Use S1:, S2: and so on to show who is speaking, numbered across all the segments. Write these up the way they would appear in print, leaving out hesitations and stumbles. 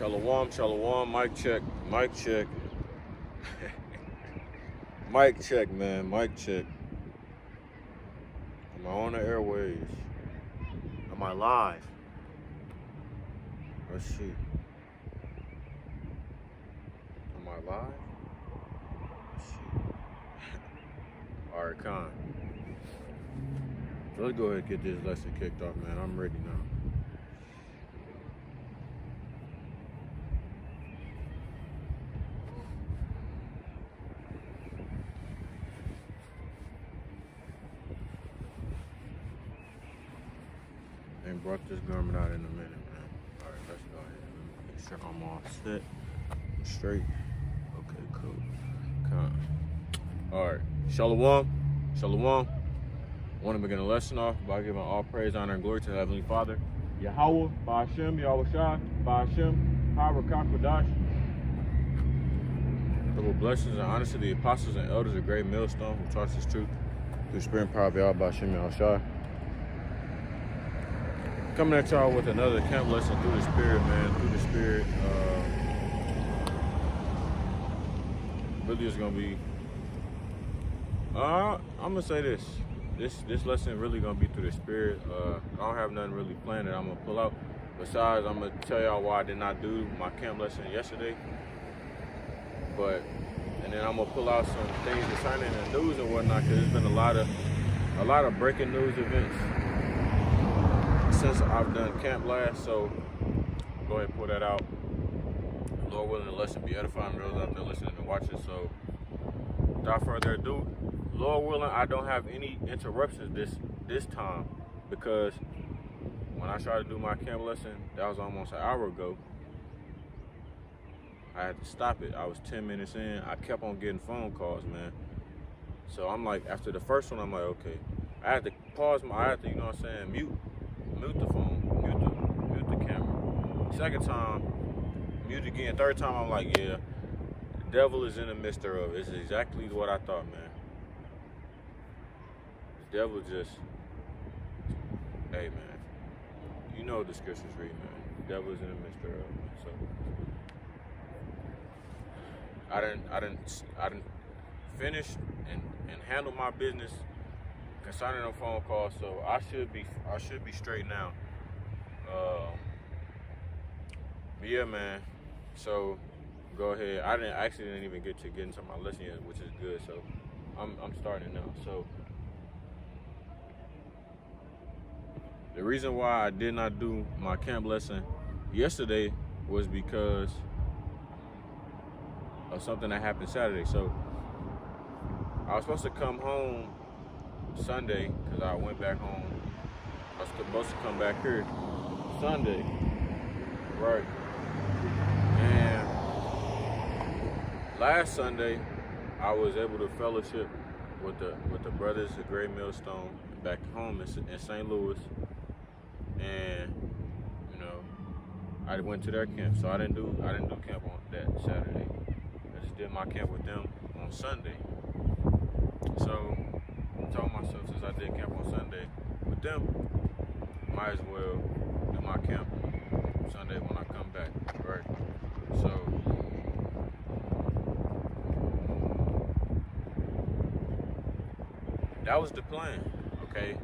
S1: Shalom, shalom, mic check, mic check. Mic check, man, mic check. Am I on the airways? Am I live? Let's see. Am I live? Let's see. All right, Con. So let's go ahead and get this lesson kicked off, man. I'm ready now. Ain't brought this garment out in a minute, man. All right, let's go ahead. Make sure I'm all set, straight. Okay, cool. Con. All right, shalom, shalom. I want to begin the lesson off by giving all praise, honor, and glory to the Heavenly Father, Yahweh, Ba'ashem, Yahweh Shai, Ba'ashem, Harakakadash. Double blessings and honor to the apostles and elders of Great Millstone who taught us truth through spirit and power of Yahweh, Ba'ashem, Yahweh Shai. Coming at y'all with another camp lesson through the spirit, man. Through the spirit. Really is gonna be. I'm gonna say this. This lesson really gonna be through the spirit. I don't have nothing really planned that I'm gonna pull out. Besides, I'm gonna tell y'all why I did not do my camp lesson yesterday. And then I'm gonna pull out some things concerning the news and whatnot, because there's been a lot of breaking news events since I've done camp last. So go ahead and pull that out. Lord willing, the lesson be edifying those out there listening and watching. So without further ado, Lord willing, I don't have any interruptions this time, because when I tried to do my camp lesson, that was almost an hour ago. I had to stop it. I was 10 minutes in. I kept on getting phone calls, man. So I'm like, after the first one, I'm like, okay. I had to pause I had to, you know what I'm saying, mute the phone, mute the camera. Second time, mute again. Third time, I'm like, yeah, the devil is in the midst thereof. It's exactly what I thought, man. The devil just, hey, man, you know what the scriptures read, man. The devil is in the midst thereof, man. So I didn't finish and handle my business concerning the phone call, so I should be straight now. But yeah, man. So go ahead. I didn't even get into my lesson yet, which is good. So I'm starting now. So the reason why I did not do my camp lesson yesterday was because of something that happened Saturday. So I was supposed to come home Sunday, because I went back home. I was supposed to come back here Sunday, right? And last Sunday, I was able to fellowship with the brothers of Great Millstone back home in St. Louis, and you know, I went to their camp. So I didn't do camp on that Saturday. I just did my camp with them on Sunday. So I told myself, since I did camp on Sunday with them, might as well do my camp Sunday when I come back, right? So that was the plan, okay?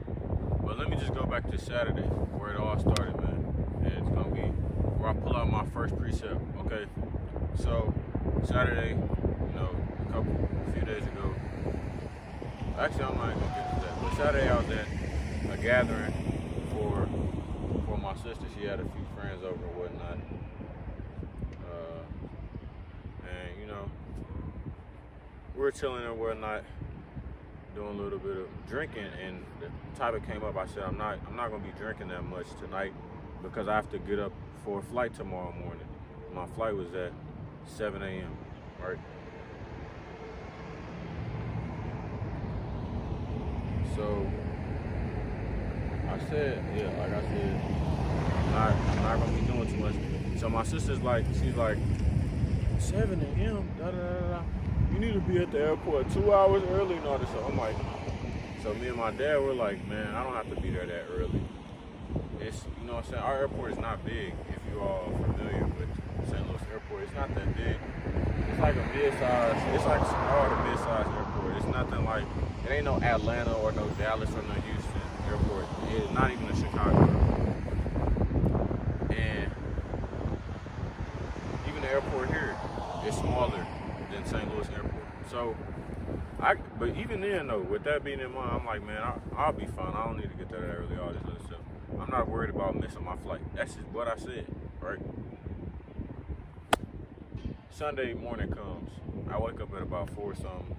S1: But let me just go back to Saturday, where it all started, man. And it's gonna be where I pull out my first precept, okay? So Saturday, you know, a few days ago. Actually, I'm not gonna get to that. But Saturday, I was at a gathering for my sister. She had a few friends over and whatnot. And you know, we were chilling and whatnot, doing a little bit of drinking. And the topic came up. I said, I'm not gonna be drinking that much tonight, because I have to get up for a flight tomorrow morning. My flight was at 7 a.m. right? So I said, yeah, like I said, I'm not gonna be doing too much. So my sister's like, she's like, 7 a.m. Da da da da. You need to be at the airport 2 hours early and all this. So I'm like, so me and my dad were like, man, I don't have to be there that early. It's, you know what I'm saying? Our airport is not big, if you all are familiar with not that big. It's like a mid-size. It's like a small to mid-size airport. It's nothing like, it ain't no Atlanta or no Dallas or no Houston airport. It's not even a Chicago. And even the airport here is smaller than St. Louis Airport. So, but even then though, with that being in mind, I'm like, man, I'll be fine. I don't need to get that early, all this other stuff. I'm not worried about missing my flight. That's just what I said, right? Sunday morning comes. I wake up at about 4 something,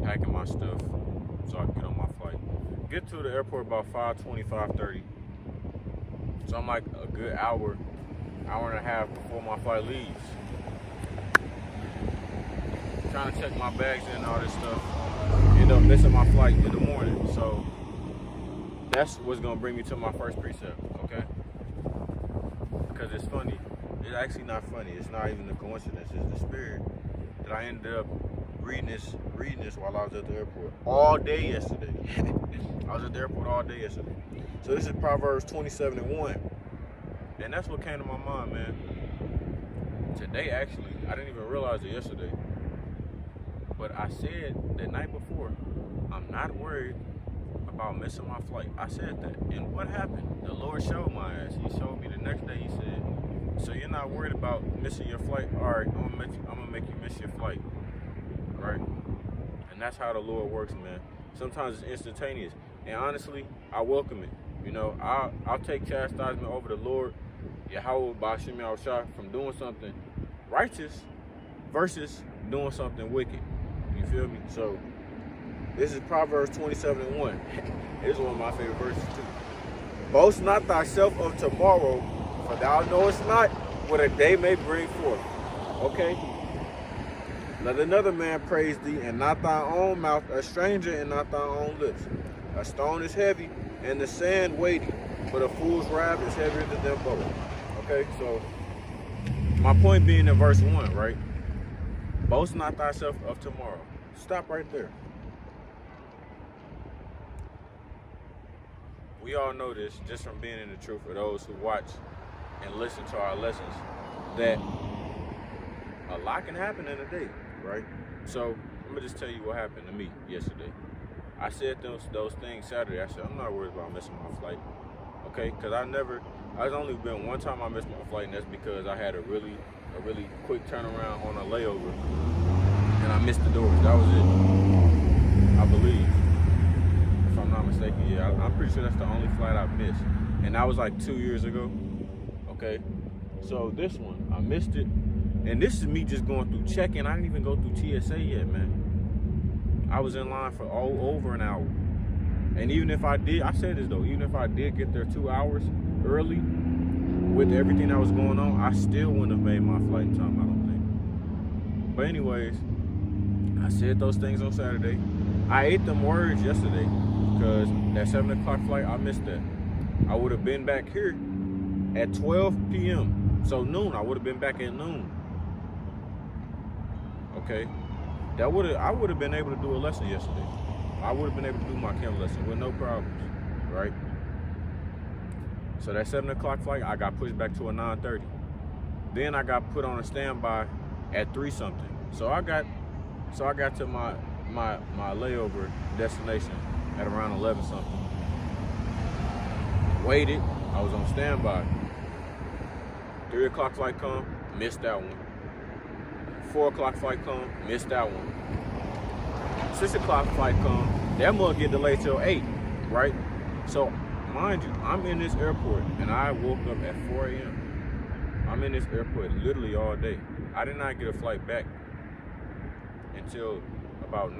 S1: packing my stuff so I can get on my flight. Get to the airport about 5:20, 5:30. So I'm like a good hour and a half before my flight leaves. Trying to check my bags in and all this stuff. End up missing my flight in the morning. So that's what's gonna bring me to my first precept, okay? Because it's funny. It's actually not funny. It's not even a coincidence. It's the spirit that I ended up reading this while I was at the airport all day yesterday. I was at the airport all day yesterday. So this is Proverbs 27:1. And that's what came to my mind, man. Today, actually, I didn't even realize it yesterday. But I said the night before, I'm not worried about missing my flight. I said that. And what happened? The Lord showed my ass. He showed me the next day. He said, so you're not worried about missing your flight? All right, I'm gonna make you miss your flight. Right? And that's how the Lord works, man. Sometimes it's instantaneous. And honestly, I welcome it. You know, I'll take chastisement over the Lord, Yahweh Bashim Yahushua, from doing something righteous versus doing something wicked. You feel me? So this is Proverbs 27:1. This is one of my favorite verses too. Boast not thyself of tomorrow, for thou knowest not what a day may bring forth. Okay? Let another man praise thee, and not thy own mouth, a stranger, and not thy own lips. A stone is heavy, and the sand weighty, but a fool's wrath is heavier than them both. Okay, so my point being in verse 1, right? Boast not thyself of tomorrow. Stop right there. We all know this just from being in the truth, for those who watch and listen to our lessons, that a lot can happen in a day, right? So let me just tell you what happened to me yesterday. I said those things Saturday. I said, I'm not worried about missing my flight, okay? Because I've only been one time I missed my flight, and that's because I had a really quick turnaround on a layover, and I missed the doors. That was it, I believe. If I'm not mistaken, yeah, I'm pretty sure that's the only flight I've missed. And that was like 2 years ago, okay? So this one, I missed it. And this is me just going through check-in. I didn't even go through TSA yet, man. I was in line for over an hour. And even if I did, I said this though, even if I did get there 2 hours early with everything that was going on, I still wouldn't have made my flight in time, I don't think. But anyways, I said those things on Saturday. I ate them words yesterday because that 7 o'clock flight, I missed that. I would have been back here at 12 p.m. So noon, I would have been back at noon. Okay? I would have been able to do a lesson yesterday. I would have been able to do my chem lesson with no problems, right? So that 7 o'clock flight, I got pushed back to a 9:30. Then I got put on a standby at 3 something. So I got to my layover destination at around 11 something. Waited, I was on standby. 3 o'clock flight come, missed that one. 4 o'clock flight come, missed that one. 6 o'clock flight come, that mug get delayed till 8, right? So, mind you, I'm in this airport and I woke up at 4 a.m. I'm in this airport literally all day. I did not get a flight back until about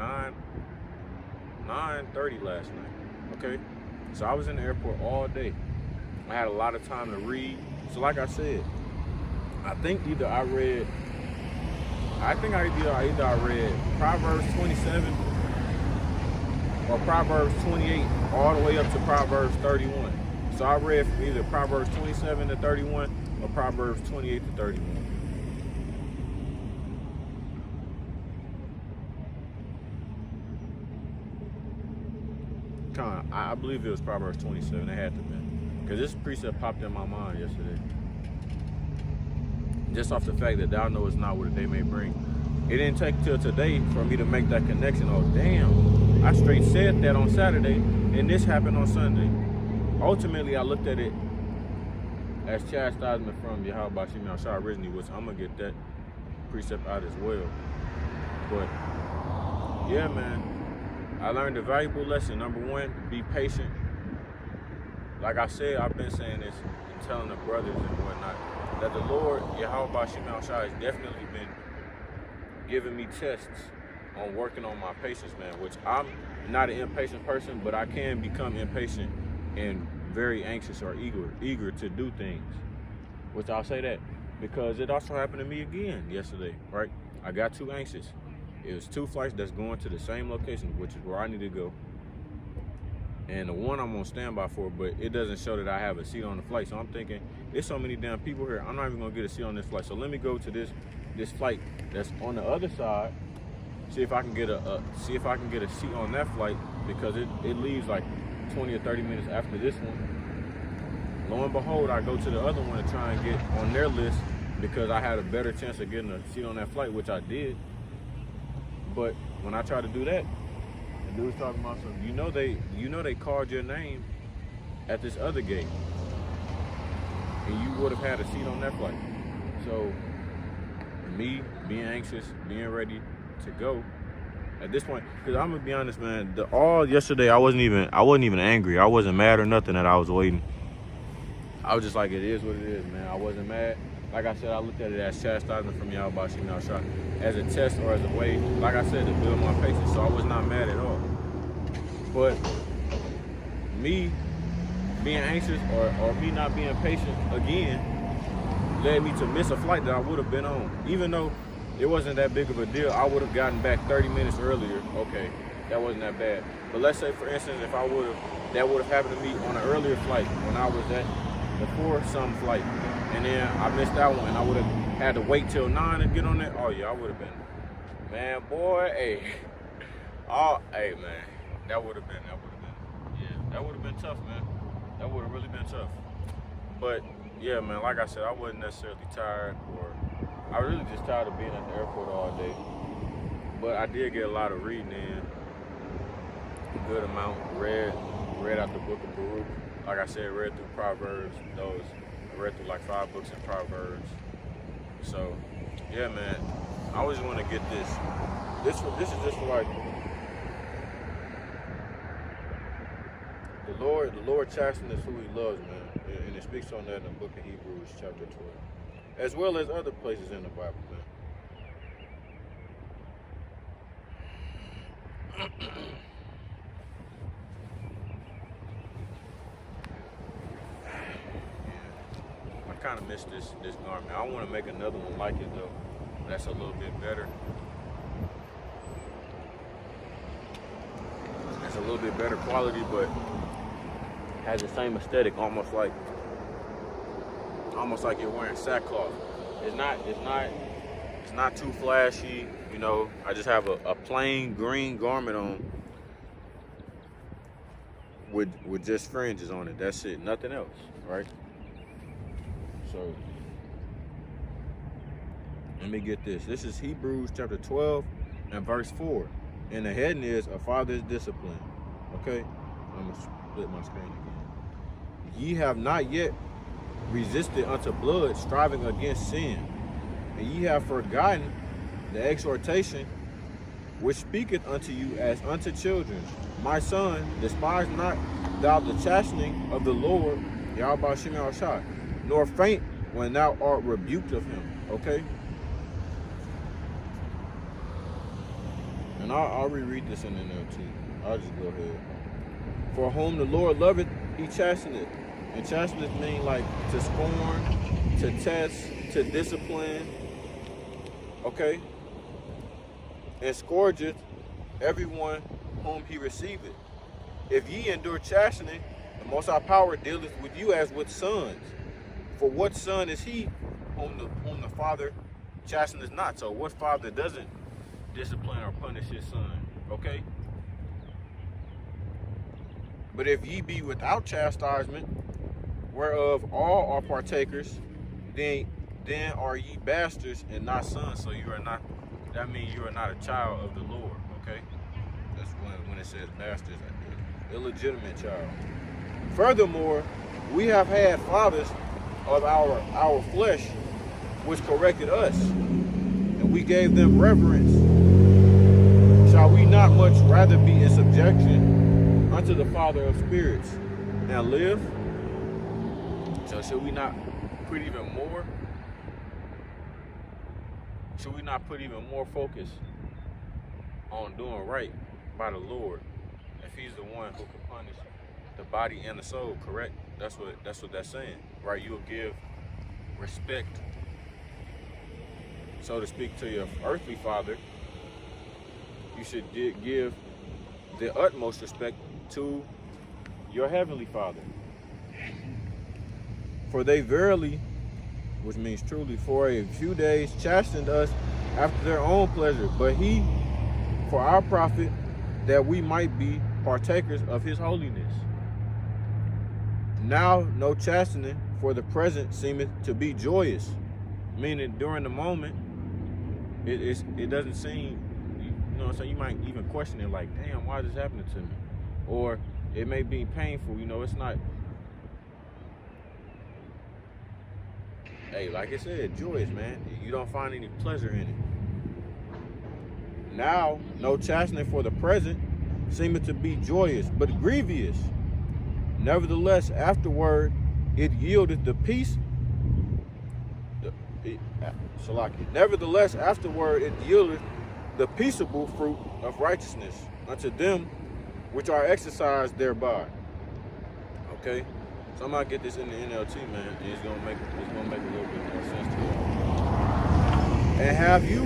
S1: 9:30 last night, okay? So I was in the airport all day. I had a lot of time to read. So like I said, I think either I read Proverbs 27 or Proverbs 28 all the way up to Proverbs 31. So I read from either Proverbs 27 to 31 or Proverbs 28 to 31. I believe it was Proverbs 27. It had to be. Because this precept popped in my mind yesterday. just off the fact that thou knowest not what a day may bring. It didn't take till today for me to make that connection. Oh, damn. I straight said that on Saturday, and this happened on Sunday. Ultimately, I looked at it as chastisement from Yahweh Shem Yahshua originally, which I'm going to get that precept out as well. But, yeah, man, I learned a valuable lesson. Number one, be patient. Like I said, I've been saying this and telling the brothers and whatnot, that the Lord, Yahweh Shem Yahshua, has definitely been giving me tests on working on my patience, man, which I'm not an impatient person, but I can become impatient and very anxious or eager to do things. Which I'll say that because it also happened to me again yesterday, right? I got too anxious. It was 2 flights that's going to the same location, which is where I need to go. And the one I'm on standby for, but it doesn't show that I have a seat on the flight. So I'm thinking, there's so many damn people here, I'm not even gonna get a seat on this flight. So let me go to this flight that's on the other side, see if I can get a seat on that flight, because it leaves like 20 or 30 minutes after this one. Lo and behold, I go to the other one to try and get on their list because I had a better chance of getting a seat on that flight, which I did. But when I tried to do that, the dude was talking about something. You know they called your name at this other gate, and you would have had a seat on that flight. So me being anxious, being ready to go at this point, because I'm gonna be honest, man. All yesterday, I wasn't even angry. I wasn't mad or nothing that I was waiting. I was just like, it is what it is, man. I wasn't mad. Like I said, I looked at it as chastisement from Yahweh Shem Yahshua, as a test or as a way, like I said, to build my patience. So I was not mad at all. But me being anxious or me not being patient again led me to miss a flight that I would have been on. Even though it wasn't that big of a deal, I would have gotten back 30 minutes earlier. Okay, that wasn't that bad. But let's say, for instance, if that would have happened to me on an earlier flight when I was at the 4-some flight, and then I missed that one, and I would have had to wait till 9 to get on that. Oh yeah, I would have been, man, boy, hey, hey, man, that would have been tough, man. That would have really been tough. But yeah, man, like I said, I wasn't necessarily tired, or I was really just tired of being at the airport all day. But I did get a lot of reading in, a good amount. Read out the book of Baruch. Like I said, read through Proverbs. I read through like 5 books in Proverbs. So yeah, man, I always want to get this. This is just like the Lord chastens who He loves, man, and it speaks on that in the book of Hebrews, chapter 12, as well as other places in the Bible, man. I kind of miss this garment. I want to make another one like it though. That's a little bit better. That's a little bit better quality, but has the same aesthetic, almost like you're wearing sackcloth. It's not too flashy, you know. I just have a plain green garment on with just fringes on it. That's it, nothing else, right? So let me get this. This is Hebrews chapter 12 and verse 4. And the heading is a father's discipline. Okay? I'm gonna split my screen again. Ye have not yet resisted unto blood, striving against sin. And ye have forgotten the exhortation which speaketh unto you as unto children. My son, despise not thou the chastening of the Lord, Yahweh Shem Yahshua, nor faint when thou art rebuked of him. Okay? And I'll reread this in there too. I'll just go ahead. For whom the Lord loveth, He chasteneth. And chasteneth means like to scorn, to test, to discipline. Okay? And scourgeth everyone whom He receiveth. If ye endure chastening, the Most High Power dealeth with you as with sons. For what son is he whom the Father chasteneth not? So what father doesn't discipline or punish his son? Okay? But if ye be without chastisement, whereof all are partakers, then then are ye bastards and not sons. So you are not, that means you are not a child of the Lord, okay? That's when it says bastards, illegitimate child. Furthermore, we have had fathers of our flesh, which corrected us, and we gave them reverence. Shall we not much rather be in subjection unto the Father of spirits and live? So should we not put even more? Should we not put even more focus on doing right by the Lord if He's the one who can punish the body and the soul? Correct? That's what that's saying, right? You'll give respect, so to speak, to your earthly father. You should give the utmost respect to your heavenly Father. For they verily, which means truly, for a few days chastened us after their own pleasure, but He for our profit, that we might be partakers of His holiness. Now no chastening for the present seemeth to be joyous, meaning during the moment, it doesn't seem, you know what I'm saying, you might even question it like, damn, why is this happening to me? Or it may be painful, you know, it's not, hey, like I said, joyous, man. You don't find any pleasure in it. Now, no chastening for the present seemeth to be joyous, but grievous. Nevertheless, afterward, it yieldeth the peace. Nevertheless, afterward, it yieldeth the peaceable fruit of righteousness unto them which are exercised thereby. Okay, so I'm gonna get this in the NLT, man, and it's gonna make a little bit more sense to you. And have you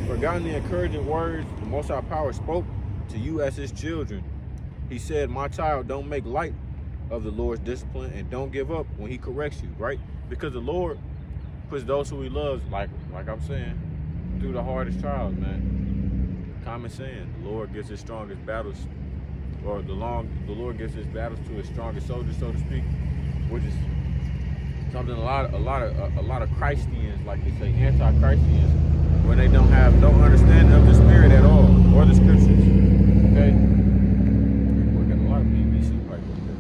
S1: forgotten the encouraging words the Most High Power spoke to you as His children? He said, "My child, don't make light of the Lord's discipline, and don't give up when He corrects you." Right? Because the Lord puts those who He loves, like I'm saying, through the hardest trials, man. Common saying, the Lord gives His strongest battles, or the Lord gives His battles to His strongest soldiers, so to speak, which is something a lot of Christians, like they say, anti-Christians, when they don't have no understanding of the Spirit at all, or the Scriptures. Okay, we're getting a lot of PVC pipe right there.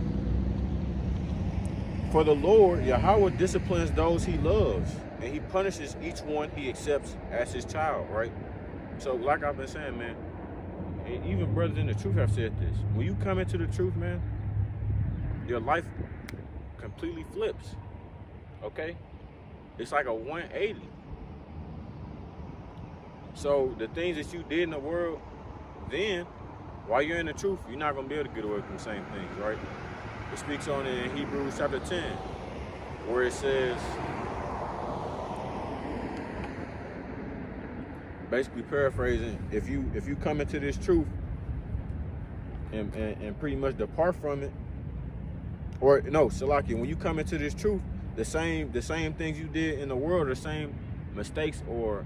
S1: For the Lord Yahweh disciplines those He loves, and He punishes each one He accepts as His child. Right. So, like I've been saying, man, and even brothers in the truth have said this. When you come into the truth, man, your life completely flips. Okay? It's like a 180. So the things that you did in the world, then, while you're in the truth, you're not going to be able to get away from the same things, right? It speaks on it in Hebrews chapter 10, where it says, basically paraphrasing, if you come into this truth and pretty much depart from it, or no, Salaki, when you come into this truth, the same things you did in the world, the same mistakes or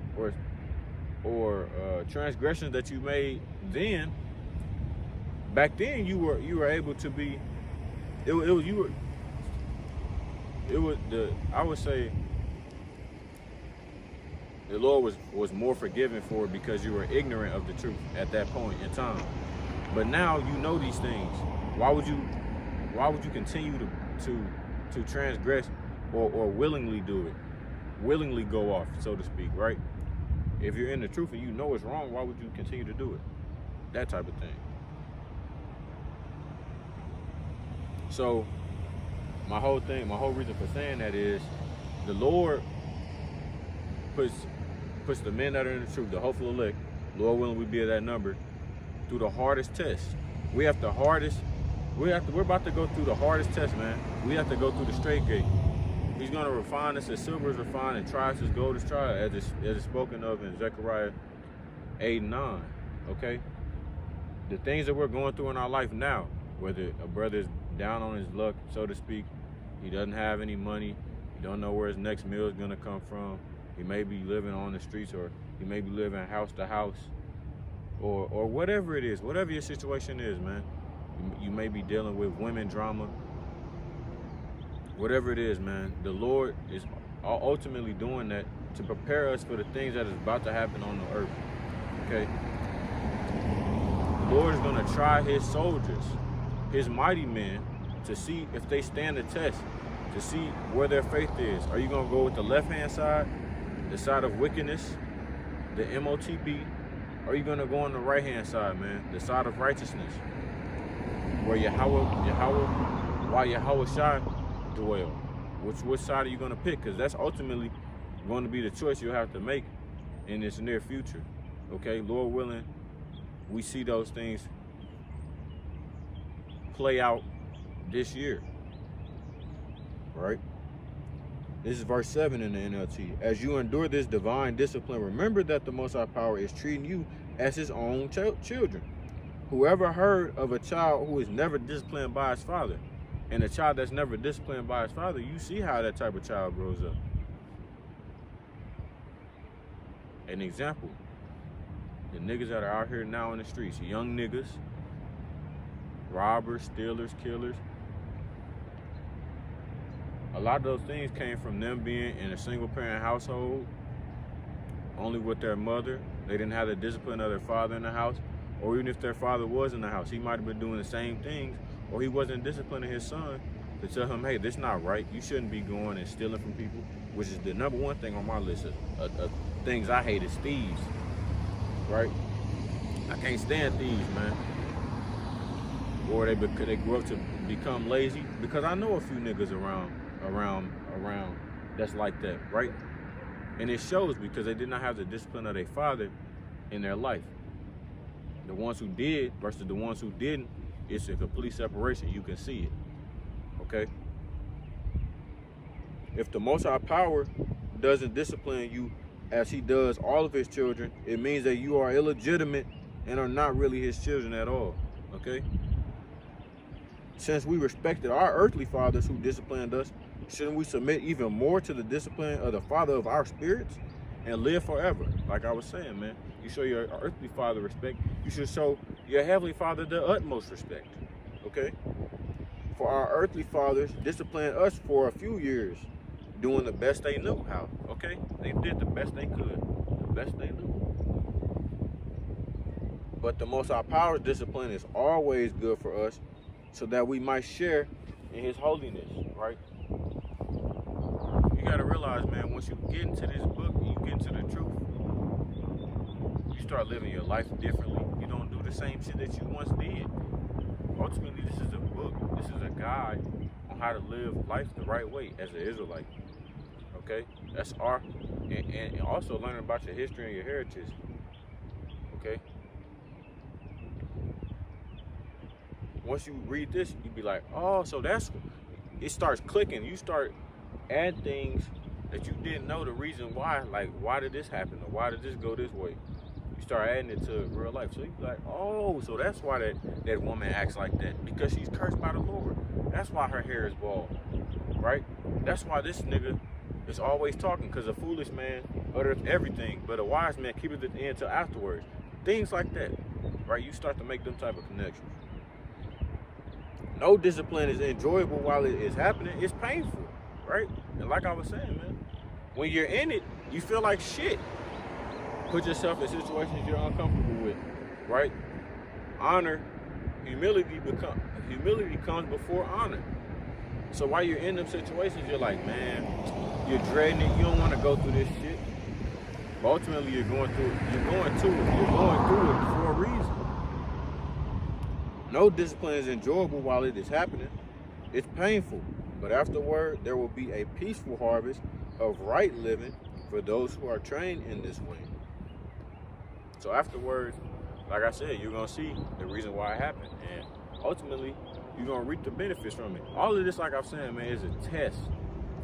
S1: transgressions that you made then, back then you were able to be, I would say the Lord was more forgiving for it because you were ignorant of the truth at that point in time. But now you know these things. Why would you continue to transgress or willingly do it? Willingly go off, so to speak, right? If you're in the truth and you know it's wrong, why would you continue to do it? That type of thing. So my whole reason for saying that is the Lord puts the men that are in the truth, the hopeful elect, Lord willing we be at that number, through the hardest test. We're about to go through the hardest test, man. We have to go through the straight gate. He's going to refine us as silver is refined and try us as gold is tried, as it's spoken of in Zechariah 8:9. Okay? The things that we're going through in our life now, whether a brother is down on his luck, so to speak, he doesn't have any money, he don't know where his next meal is going to come from, he may be living on the streets, or he may be living house to house, or whatever it is, whatever your situation is, man. You may be dealing with women drama, whatever it is, man, the Lord is ultimately doing that to prepare us for the things that is about to happen on the earth. Okay? The Lord is going to try his soldiers, his mighty men, to see if they stand the test, to see where their faith is. Are you going to go with the left-hand side, the side of wickedness, the MOTB, or are you going to go on the right-hand side, man, the side of righteousness, where Yahweh Shai dwell? Which side are you going to pick? Because that's ultimately going to be the choice you'll have to make in this near future. Okay, Lord willing, we see those things play out this year, right? This is verse 7 in the NLT. As you endure this divine discipline, remember that the Most High Power is treating you as his own children. Whoever heard of a child who is never disciplined by his father? And a child that's never disciplined by his father, you see how that type of child grows up. An example, the niggas that are out here now in the streets, young niggas, robbers, stealers, killers. A lot of those things came from them being in a single parent household, only with their mother. They didn't have the discipline of their father in the house, or even if their father was in the house, he might have been doing the same things, or he wasn't disciplining his son to tell him, hey, this is not right. You shouldn't be going and stealing from people, which is the number one thing on my list of things I hate is thieves, right? I can't stand thieves, man. Or they grew up to become lazy, because I know a few niggas around that's like that, right? And it shows because they did not have the discipline of their father in their life. The ones who did versus the ones who didn't, it's a complete separation. You can see it, okay? If the Most High Power doesn't discipline you as he does all of his children, it means that you are illegitimate and are not really his children at all, okay? Since we respected our earthly fathers who disciplined us, shouldn't we submit even more to the discipline of the Father of our spirits and live forever? Like I was saying, man, you show your earthly father respect, you should show your heavenly Father the utmost respect, okay? For our earthly fathers disciplined us for a few years, doing the best they knew how, okay? They did the best they could, the best they knew. But the Most High Power's discipline is always good for us, so that we might share in his holiness, right? You gotta realize, man, once you get into this book, you get into the truth, you start living your life differently. You don't do the same shit that you once did. Ultimately, this is a book. This is a guide on how to live life the right way as an Israelite, okay? That's our, and also learning about your history and your heritage, okay? Once you read this, you be like, oh, so that's, it starts clicking. You start adding things that you didn't know the reason why. Like, why did this happen? Or why did this go this way? You start adding it to real life. So you be like, oh, so that's why that woman acts like that. Because she's cursed by the Lord. That's why her hair is bald, right? That's why this nigga is always talking. Because a foolish man utters everything, but a wise man keepeth it in till afterwards. Things like that, right? You start to make them type of connections. No discipline is enjoyable while it is happening. It's painful, right? And like I was saying, man, when you're in it, you feel like shit. Put yourself in situations you're uncomfortable with, right? Humility comes before honor. So while you're in them situations, you're like, man, you're dreading it. You don't want to go through this shit. But ultimately, you're going through it for a reason. No discipline is enjoyable while it is happening. It's painful, but afterward, there will be a peaceful harvest of right living for those who are trained in this way. So afterwards, like I said, you're going to see the reason why it happened. And ultimately, you're going to reap the benefits from it. All of this, like I'm saying, man, is a test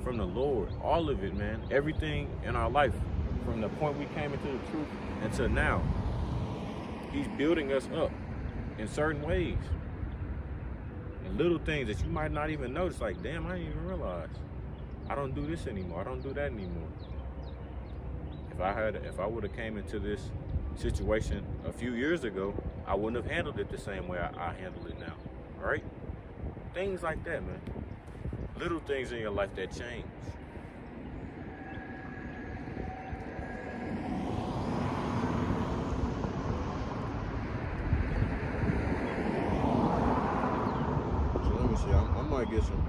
S1: from the Lord. All of it, man. Everything in our life, from the point we came into the truth until now, he's building us up in certain ways, and little things that you might not even notice, like, damn, I didn't even realize. I don't do this anymore. I don't do that anymore. If I would have came into this situation a few years ago, I wouldn't have handled it the same way I handle it now, right? Things like that, man. little things in your life that change. So let me see. I might get some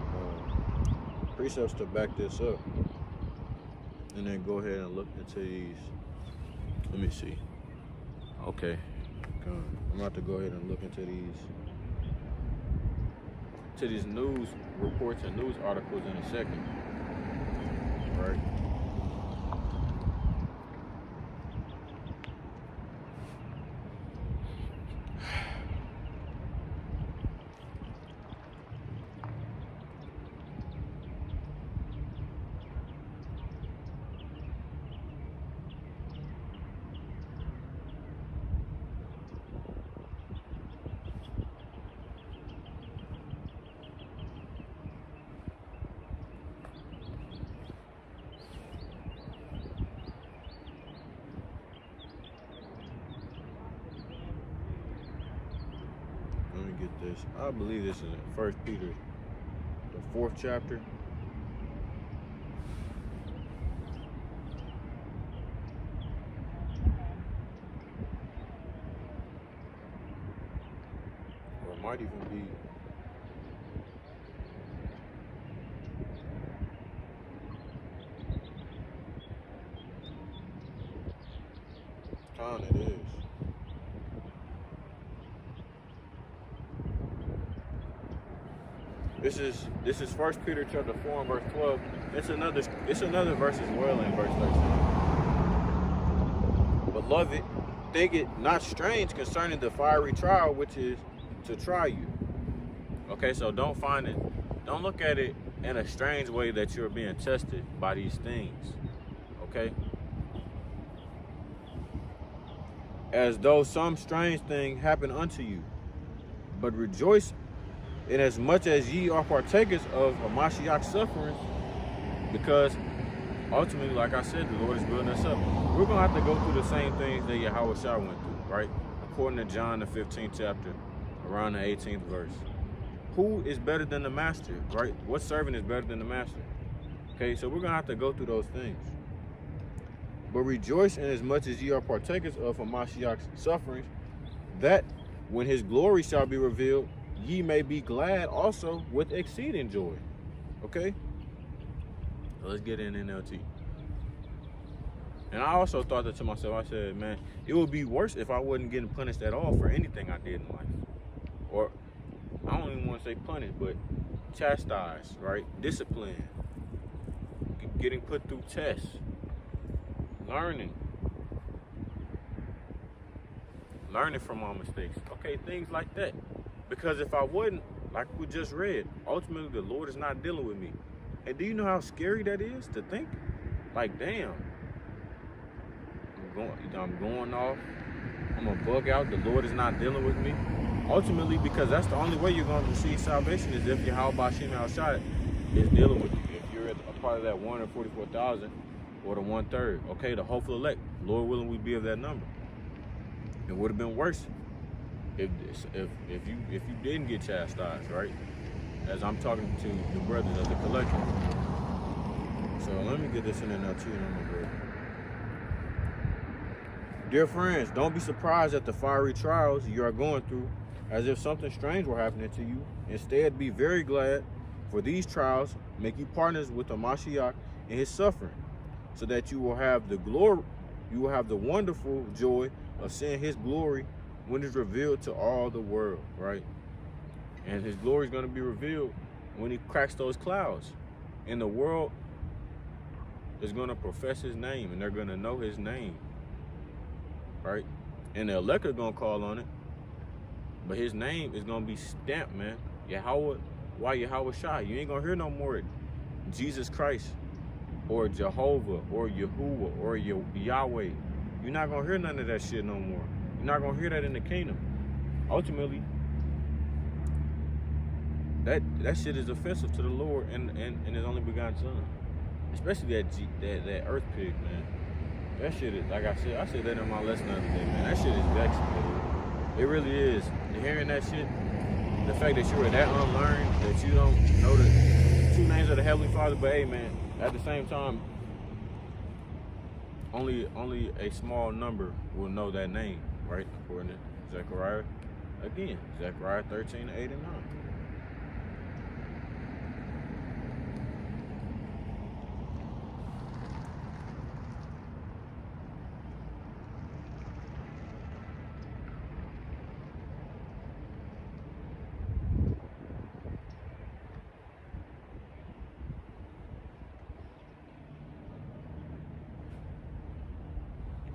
S1: precepts to back this up, and then go ahead and look into these. Let me see. Okay, good. I'm about to go ahead and look into these news reports and news articles in a second. Right? Let me get this. I believe this is in 1 Peter, the 4th chapter. Or it might even be it is. This is 1 Peter chapter 4 and verse 12. It's another verse as well in verse 13. Beloved, think it not strange concerning the fiery trial which is to try you. Okay, so don't look at it in a strange way that you're being tested by these things. Okay? As though some strange thing happened unto you. But rejoice inasmuch as ye are partakers of Mashiach's sufferings, because ultimately, like I said, the Lord is building us up. We're going to have to go through the same things that Yahushua went through, right? According to John, the 15th chapter, around the 18th verse. Who is better than the master, right? What servant is better than the master? Okay, so we're going to have to go through those things. But rejoice inasmuch as ye are partakers of Mashiach's sufferings, that when his glory shall be revealed, ye may be glad also with exceeding joy. Okay? So let's get in NLT. And I also thought that to myself, I said, man, it would be worse if I wasn't getting punished at all for anything I did in life. Or, I don't even want to say punished, but chastised, right? Discipline. Getting put through tests. Learning from my mistakes. Okay, things like that. Because if I wasn't, like we just read, ultimately the Lord is not dealing with me. And do you know how scary that is to think? Like, damn, I'm going off. I'm gonna bug out. The Lord is not dealing with me. Ultimately, because that's the only way you're gonna receive salvation is if Yahweh Bashim Al-Shad is dealing with you. If you're a part of that 144,000 or the 1/3, okay, the hopeful elect, Lord willing, we be of that number. It would have been worse if you didn't get chastised, right? As I'm talking to the brothers of the collective. So let me get this in there now too, and I'm gonna go. Dear friends, don't be surprised at the fiery trials you are going through, as if something strange were happening to you. Instead, be very glad, for these trials make you partners with the Mashiach in his suffering, so that you will have the wonderful joy of seeing his glory when it's revealed to all the world, right? And his glory is going to be revealed when he cracks those clouds. And the world is going to profess his name, and they're going to know his name, right? And the elect are going to call on it, but his name is going to be stamped, man. Yahweh, why Yahweh Shai? You ain't going to hear no more Jesus Christ or Jehovah or Yahuwah or Yahweh. You're not going to hear none of that shit no more. You're not going to hear that in the kingdom. Ultimately, that shit is offensive to the Lord and his only begotten son. Especially that earth pig, man. That shit is, like I said that in my lesson the other day, man. That shit is vexing, man. It really is. Hearing that shit, the fact that you were that unlearned, that you don't know that true names of the Heavenly Father, but hey, man, at the same time, only a small number will know that name, right? According to Zechariah, again, Zechariah 13, 8, and 9.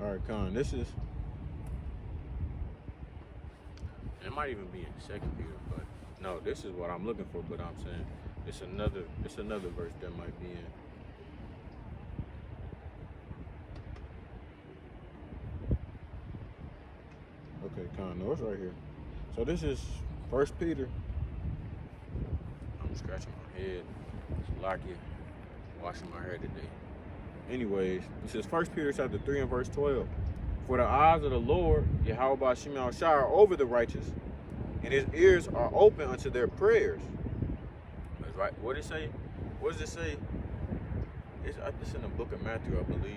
S1: All right, Con, this is, it might even be in 2nd Peter, but no, this is what I'm looking for, but I'm saying it's another verse that might be in. Okay, Con, no, it's right here. So this is 1 Peter. I'm scratching my head. It's lucky. Washing my hair today. Anyways, it says 1 Peter chapter 3 and verse 12. For the eyes of the Lord, Yahweh Ba'Shem Yahushua, are over the righteous, and his ears are open unto their prayers. That's right. What does it say? What does it say? It's in the book of Matthew, I believe.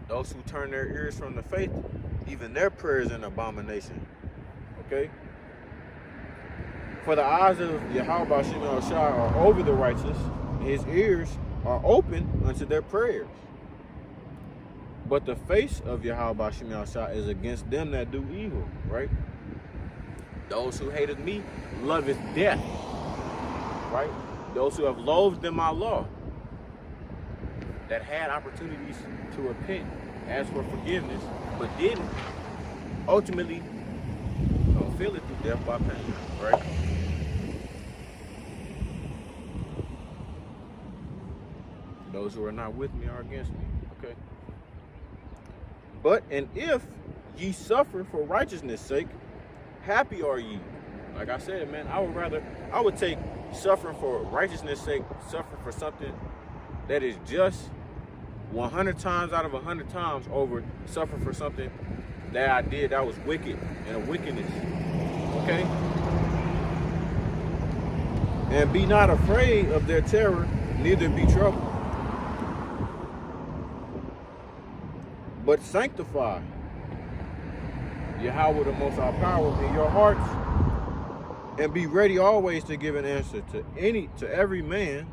S1: Those who turn their ears from the faith, even their prayers an abomination. Okay? For the eyes of Yahweh Ba'Shem Yahushua are over the righteous, and his ears are open unto their prayers. But the face of Yahweh Ba'Shem Yahushua is against them that do evil, right? Those who hated me loveth death, right? Those who have loathed in my law, that had opportunities to repent, ask for forgiveness, but didn't, ultimately fulfill it through death by pain, right? Those who are not with me are against me, okay? But, and if ye suffer for righteousness' sake, happy are ye. Like I said, man, I would take suffering for righteousness' sake, suffer for something that is just 100 times out of 100 times over suffer for something that I did that was wicked and a wickedness, okay? And be not afraid of their terror, neither be troubled. But sanctify Yahweh the Most High Power in your hearts, and be ready always to give an answer to every man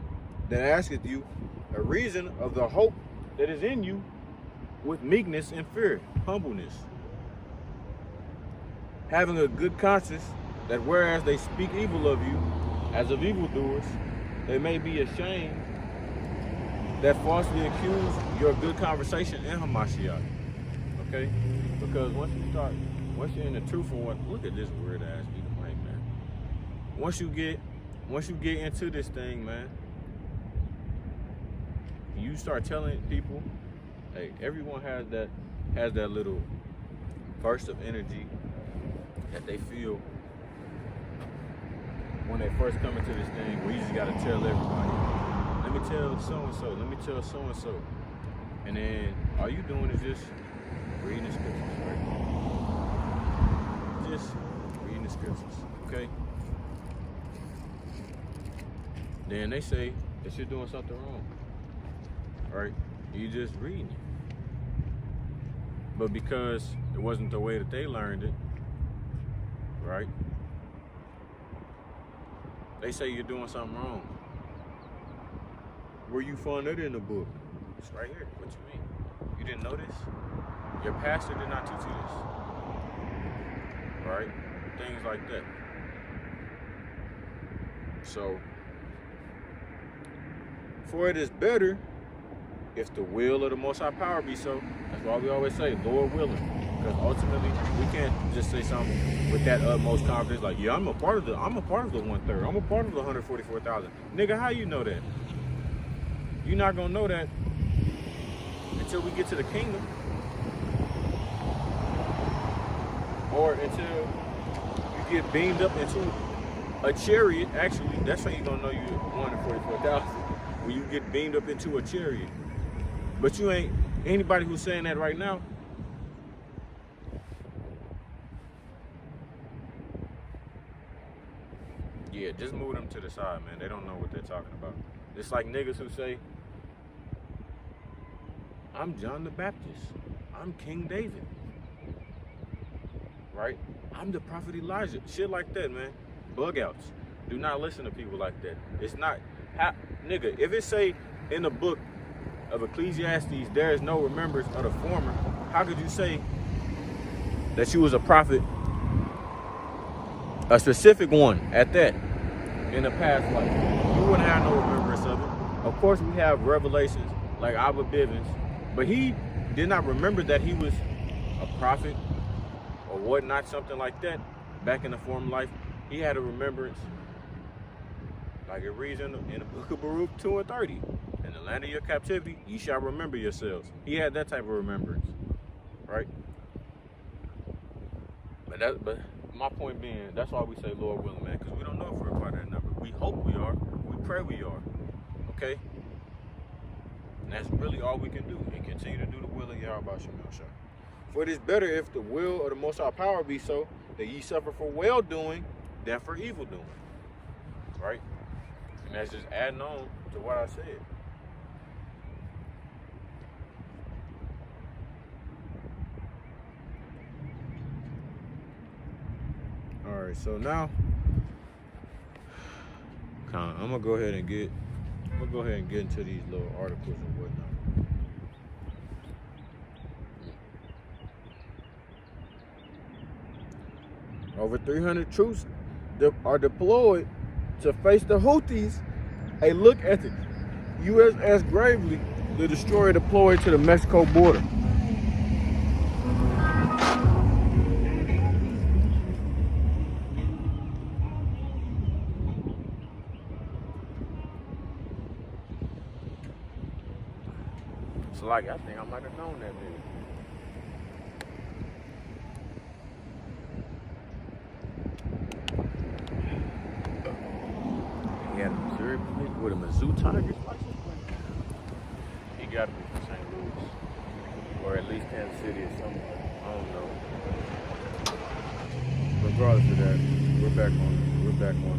S1: that asketh you a reason of the hope that is in you, with meekness and fear, humbleness, having a good conscience, that whereas they speak evil of you as of evildoers, they may be ashamed that falsely accuse your good conversation in Hamashiach. Okay? Because once you're in the truth of what, look at this weird ass Edomite, man. Once you get into this thing, man, you start telling people, hey, everyone has that little burst of energy that they feel when they first come into this thing, where you just gotta tell everybody, let me tell so-and-so, let me tell so-and-so. And then all you doing is just reading the scriptures, right? Just reading the scriptures, okay? Then they say that you're doing something wrong, right? You just reading it. But because it wasn't the way that they learned it, right? They say you're doing something wrong. Where you find that in the book? It's right here. What you mean? You didn't know this? Your pastor did not teach you this. Right? Things like that. So, for it is better if the will of the Most High Power be so. That's why we always say, Lord willing. Because ultimately, we can't just say something with that utmost confidence, like, yeah, I'm a part of the 1/3. I'm a part of the 144,000. Nigga, how you know that? You're not gonna know that until we get to the kingdom, or until you get beamed up into a chariot. Actually, that's how you're gonna know you're 144,000, when you get beamed up into a chariot. But you ain't, anybody who's saying that right now, yeah, Just move them to the side, man. They don't know what they're talking about. It's like niggas who say, I'm John the Baptist. I'm King David. Right? I'm the prophet Elijah. Shit like that, man. Bug outs. Do not listen to people like that. It's not, nigga, if it say in the book of Ecclesiastes, there is no remembrance of the former, how could you say that you was a prophet, a specific one at that, in the past life? You wouldn't have no remembrance of it. Of course, we have revelations like Abba Bivens, but he did not remember that he was a prophet or whatnot, something like that, back in the former life. He had a remembrance, like it reads in the book of Baruch 2:30. In the land of your captivity, ye shall remember yourselves. He had that type of remembrance, right? But my point being, that's why we say Lord willing, man, because we don't know if we're part of that number. We hope we are. We pray we are. Okay? And that's really all we can do, and continue to do the will of Yahweh Shemel Shah. For it is better if the will of the Most High power be so, that ye suffer for well doing than for evil doing. Right? And that's just adding on to what I said. All right, so now I'm gonna go ahead and get into these little articles and whatnot. Over 300 troops are deployed to face the Houthis. A look at the USS Gravely, the destroyer deployed to the Mexico border. So like, I think I might have known that nigga. He had a Missouri plate with a Mizzou Tigers license plate. He got to be from St. Louis, or at least Kansas City or somewhere. I don't know. Regardless of that, we're back on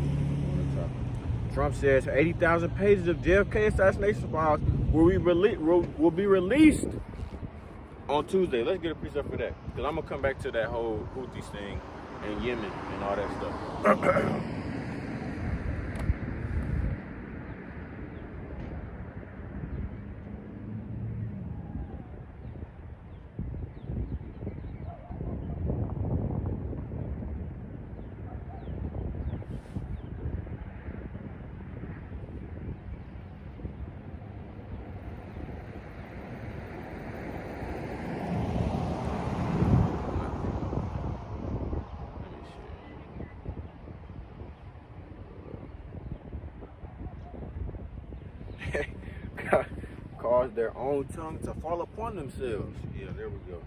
S1: the topic. Trump says 80,000 pages of JFK assassination files will be released on Tuesday. Let's get a precept for that, because I'm gonna come back to that whole Houthis thing and Yemen and all that stuff. Cause their own tongue to fall upon themselves. Yeah, there we go.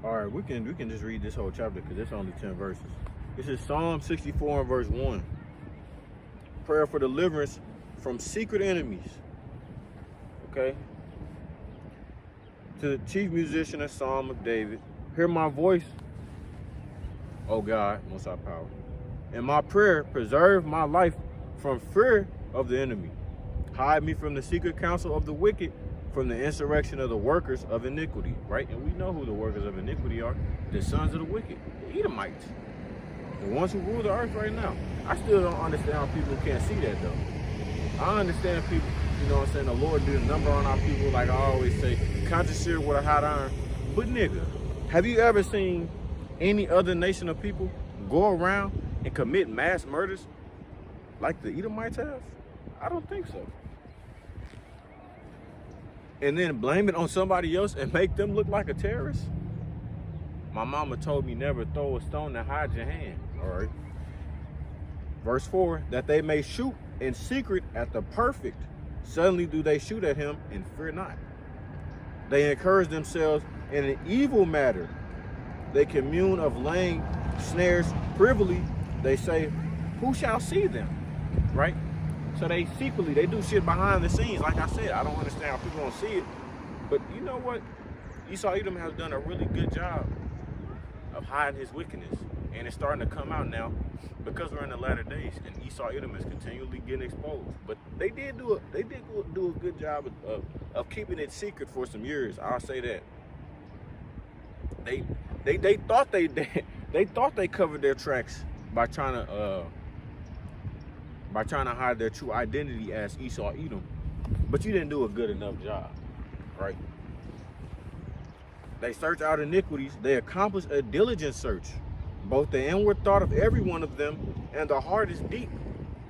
S1: All right, we can just read this whole chapter because it's only 10 verses. This is Psalm 64 and verse 1. Prayer for deliverance from secret enemies. Okay. To the chief musician, a psalm of David. Hear my voice, O God, Most High power. In my prayer, preserve my life from fear of the enemy. Hide me from the secret counsel of the wicked, from the insurrection of the workers of iniquity, right? And we know who the workers of iniquity are. The sons of the wicked, the Edomites. The ones who rule the earth right now. I still don't understand how people can't see that, though. I understand people, you know what I'm saying, the Lord did a number on our people, like I always say, conscious shit with a hot iron. But nigga, have you ever seen any other nation of people go around and commit mass murders like the Edomites have? I don't think so. And then blame it on somebody else and make them look like a terrorist? My mama told me never throw a stone and hide your hand, all right? Verse 4, that they may shoot in secret at the perfect. Suddenly do they shoot at him and fear not. They encourage themselves in an evil matter. They commune of laying snares privily. They say, who shall see them? Right? So they secretly, they do shit behind the scenes. Like I said, I don't understand how people don't see it. But you know what? Esau Edom has done a really good job of hiding his wickedness. And it's starting to come out now because we're in the latter days and Esau Edom is continually getting exposed. But they did do a good job of keeping it secret for some years. I'll say that. They thought they thought they covered their tracks by trying to hide their true identity as Esau Edom. But you didn't do a good enough job, right? They search out iniquities. They accomplish a diligent search. Both the inward thought of every one of them and the heart is deep.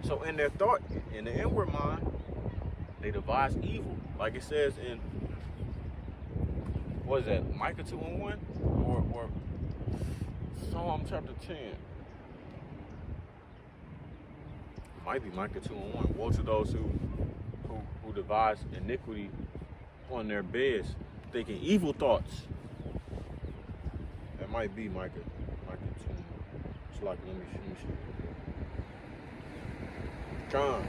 S1: So in their thought, in the inward mind, they devise evil. Like it says in, what is that, Micah 2:1? Or Psalm chapter 10. Might be Micah 2:1. Woe to those who devise iniquity on their beds, thinking evil thoughts. That might be Micah 2. It's like, let me see. John.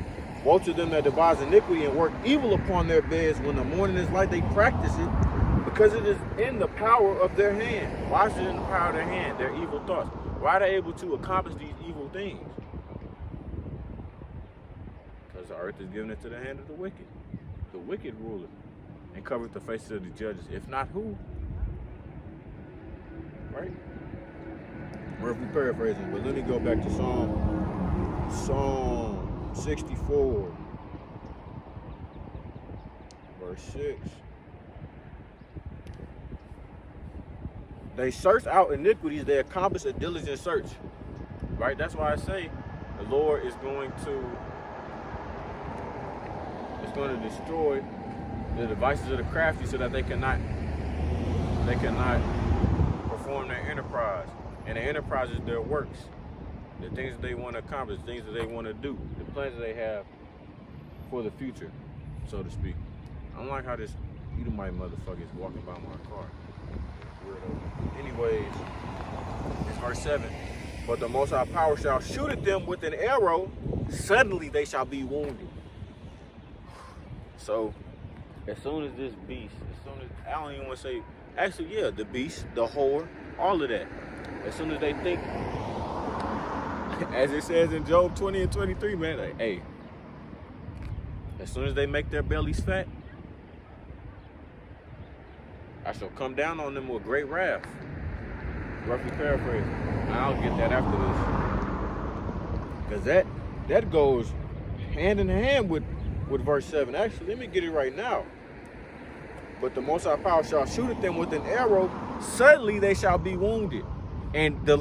S1: Woe to them that devise iniquity and work evil upon their beds. When the morning is light, they practice it, because it is in the power of their hand. Why is it in the power of their hand? Their evil thoughts. Why are they able to accomplish these evil things? Because the earth is given into the hand of the wicked ruler, and covereth the faces of the judges. If not, who? Right? Roughly paraphrasing, but let me go back to Psalm 64, verse 6. They search out iniquities, they accomplish a diligent search. Right? That's why I say the Lord is going to destroy the devices of the crafty so that they cannot perform their enterprise. And the enterprise is their works, the things that they want to accomplish, the things that they want to do, the plans that they have for the future, so to speak. I don't like how this Edomite motherfucker is walking by my car. Weirdo. Anyways, it's verse 7. But the Most High Power shall shoot at them with an arrow, suddenly they shall be wounded. So, as soon as this beast, I don't even want to say, actually, yeah, the beast, the whore, all of that. As soon as they think, as it says in Job 20 and 23, man, like, hey, as soon as they make their bellies fat, I shall come down on them with great wrath. Roughly paraphrasing. I'll get that after this. Because that goes hand in hand with verse 7. Actually, let me get it right now. But the Most High Power shall shoot at them with an arrow, suddenly they shall be wounded. And the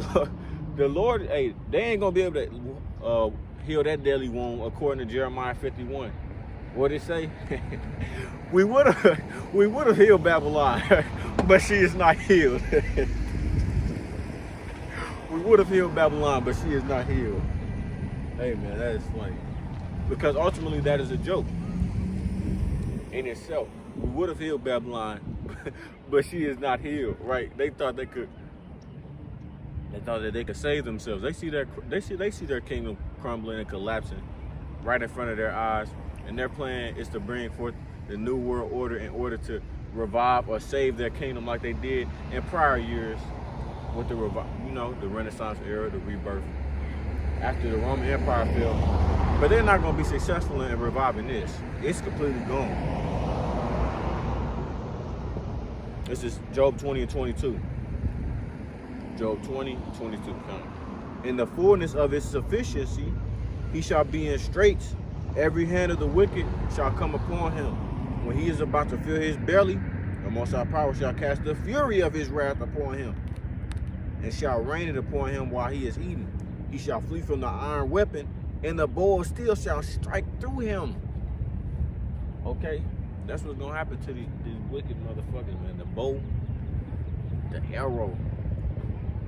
S1: Lord, hey, they ain't gonna be able to heal that deadly wound, according to Jeremiah 51. What did it say? we would have healed Babylon, but she is not healed. We would have healed Babylon, but she is not healed. Hey man, that is funny. Because ultimately that is a joke in itself. We would have healed Babylon, but she is not healed, right? They thought that they could save themselves. They see their kingdom crumbling and collapsing right in front of their eyes, and their plan is to bring forth the new world order in order to revive or save their kingdom like they did in prior years with the Renaissance era, the rebirth after the Roman Empire fell. But they're not going to be successful in reviving this. It's completely gone. This is Job 20 and 22. Job 20, 22. In the fullness of his sufficiency, he shall be in straits. Every hand of the wicked shall come upon him. When he is about to fill his belly, the Most High Power shall cast the fury of his wrath upon him, and shall rain it upon him while he is eating. He shall flee from the iron weapon, and the bow of steel shall strike through him. Okay, that's what's gonna happen to these wicked motherfuckers, man. The bow, the arrow.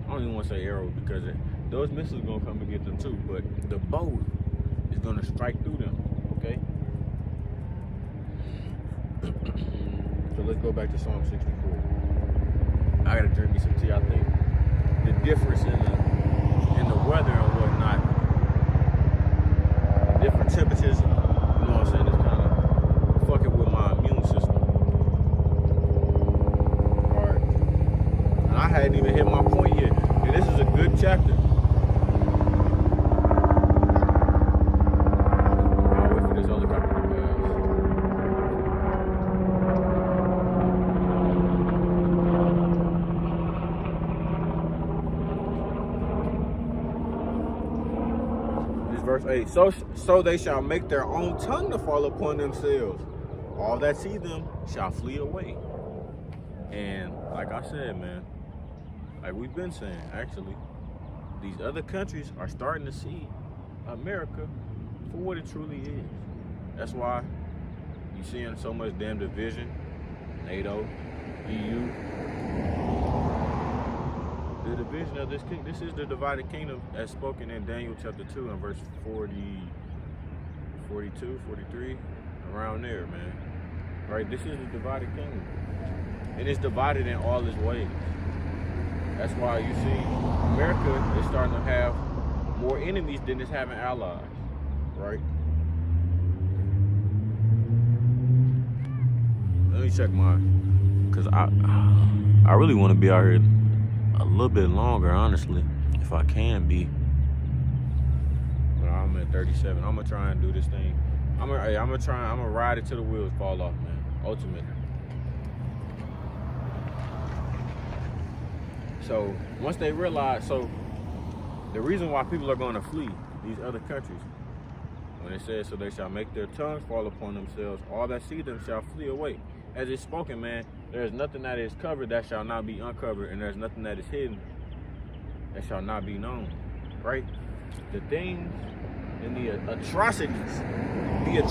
S1: I don't even want to say arrow because those missiles gonna come and get them too. But the bow is gonna strike through them. Okay. So let's go back to Psalm 64. I gotta drink me some tea. I think the difference in the weather and whatnot, different temperatures, you know what I'm saying, it's kind of fucking with my immune system. Alright. And I hadn't even hit my point yet. And this is a good chapter. I'll wait for this helicopter to pass. Verse 8, so they shall make their own tongue to fall upon themselves. All that see them shall flee away. And like I said, man, like we've been saying, actually, these other countries are starting to see America for what it truly is. That's why you're seeing so much damn division. NATO, EU. The division of this kingdom. This is the divided kingdom as spoken in Daniel chapter 2 and verse 40, 42, 43, around there, man. Right? This is the divided kingdom. And it's divided in all its ways. That's why you see America is starting to have more enemies than it's having allies. Right? Let me check mine. Because I really want to be out here a little bit longer, honestly, if I can be. Well, I'm at 37. I'm gonna try and do this thing. I'm gonna ride it till the wheels fall off, man. Ultimately. So once they realize, so the reason why people are gonna flee these other countries, when it says, so they shall make their tongues fall upon themselves, all that see them shall flee away. As it's spoken, man, there is nothing that is covered that shall not be uncovered, and there's nothing that is hidden that shall not be known, right? The things and the atrocities, these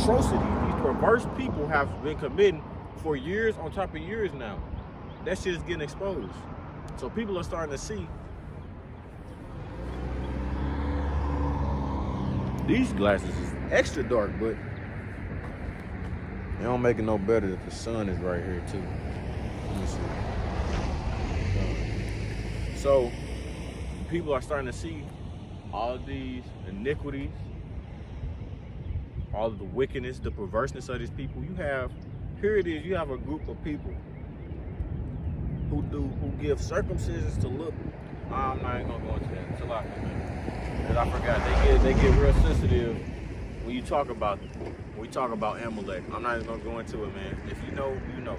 S1: perverse people have been committing for years on top of years now. That shit is getting exposed. So people are starting to see. These glasses is extra dark, but it don't make it no better that the sun is right here too. Let me see. So people are starting to see all of these iniquities, all of the wickedness, the perverseness of these people. You have a group of people who give circumcisions to look. I'm not even gonna go into that. It's a lot, man. Because I forgot they get real sensitive when you talk about Amalek. I'm not even gonna go into it, man. If you know, you know.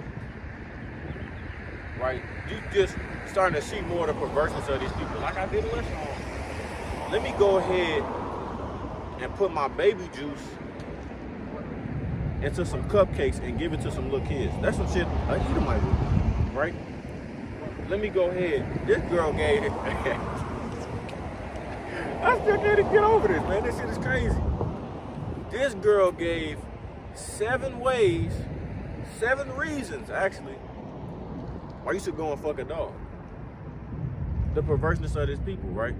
S1: Right? You just starting to see more of the perverseness of these people. Like I did last time. Let me go ahead and put my baby juice into some cupcakes and give it to some little kids. That's some shit I eat them like, right? Let me go ahead. This girl gave it. I still can't get over this, man. This shit is crazy. This girl gave 7 reasons, actually, why you should go and fuck a dog. The perverseness of these people, right?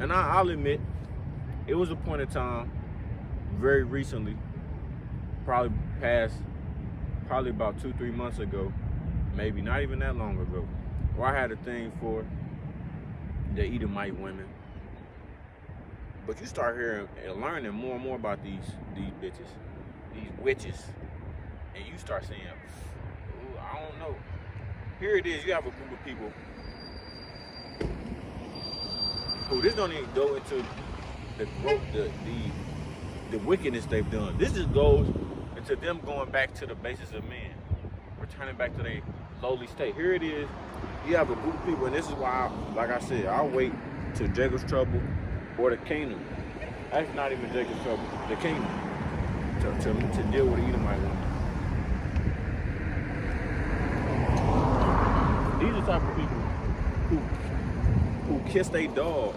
S1: And I'll admit, it was a point in time, very recently, probably about 2-3 months ago, maybe not even that long ago, where I had a thing for the Edomite women. But you start hearing and learning more and more about these bitches, these witches, and you start saying, ooh, I don't know. Here it is, you have a group of people who this don't even go into the wickedness they've done. This just goes into them going back to the basis of man, returning back to their lowly state. Here it is, you have a group of people, and this is why, like I said, I'll wait till Jacob's trouble or the kingdom. Actually, not even Jacob's trouble, the kingdom, to deal with the Edomite woman. These are the type of people who kiss their dog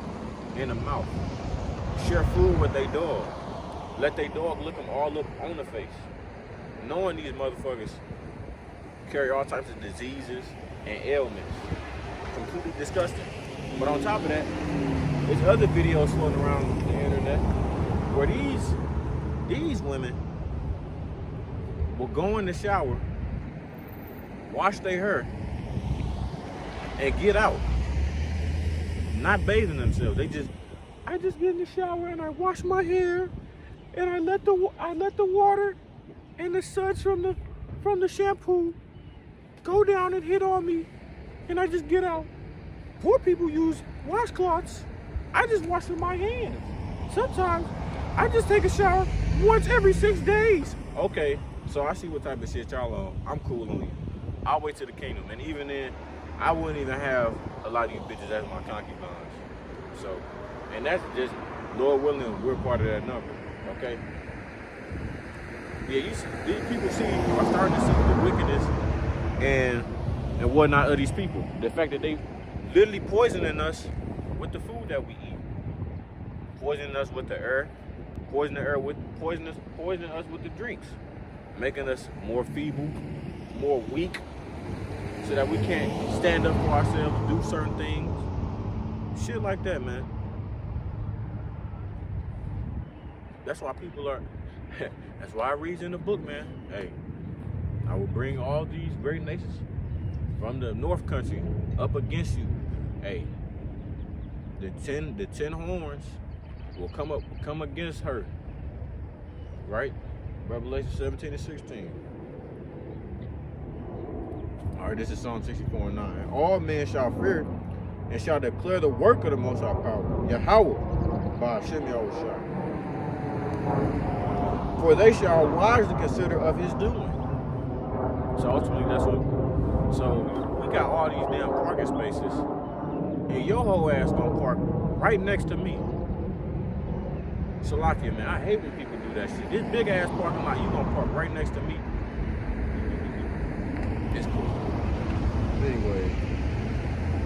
S1: in the mouth, share food with their dog, let their dog lick them all up on the face, knowing these motherfuckers carry all types of diseases and ailments. Completely disgusting. But on top of that, there's other videos floating around the internet where these women will go in the shower, wash their hair, and get out. Not bathing themselves. I just get in the shower and I wash my hair, and I let the water and the suds from the shampoo go down and hit on me, and I just get out. Poor people use washcloths. I just wash with my hands. Sometimes I just take a shower once every 6 days. Okay, so I see what type of shit y'all on. I'm cool on you. I'll wait till the kingdom, and even then, I wouldn't even have a lot of you bitches as my concubines. So, and that's just, Lord willing, we're part of that number, okay? Yeah, these people are starting to see the wickedness and whatnot of these people. The fact that they literally poisoning us with the food that we eat, poisoning us with the air, poisoning us with the drinks, making us more feeble, more weak, so that we can't stand up for ourselves, do certain things. Shit like that, man. That's why people are, that's why I read in the book, man. Hey, I will bring all these great nations from the North Country up against you. Hey, the 10 horns will come against her. Right? Revelation 17 and 16. All right, this is Psalm 64:9. All men shall fear and shall declare the work of the Most High Power, Yahweh, by Hashem Yahushua. For they shall wisely consider of his doing. So ultimately, that's what. So we got all these damn parking spaces, and your whole ass gonna park right next to me. Salakia, man, I hate when people do that shit. This big ass parking lot, you gonna park right next to me. It's cool. Anyway,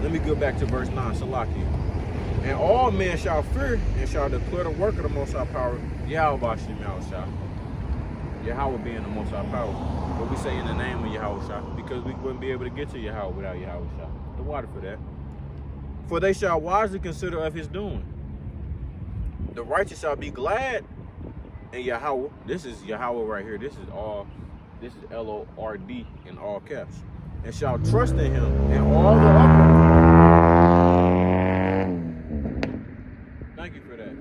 S1: let me go back to verse 9, Salakia. And all men shall fear and shall declare the work of the Most High Power, Yahweh Bashim Yahushua. Yahweh being the Most High Power. But we say in the name of Yahushua, because we wouldn't be able to get to Yahweh without Yahushua. The water for that. For they shall wisely consider of his doing. The righteous shall be glad in Yahweh. This is Yahweh right here. This is Lord in all caps. And shall trust in him in all the upper. Thank you for that.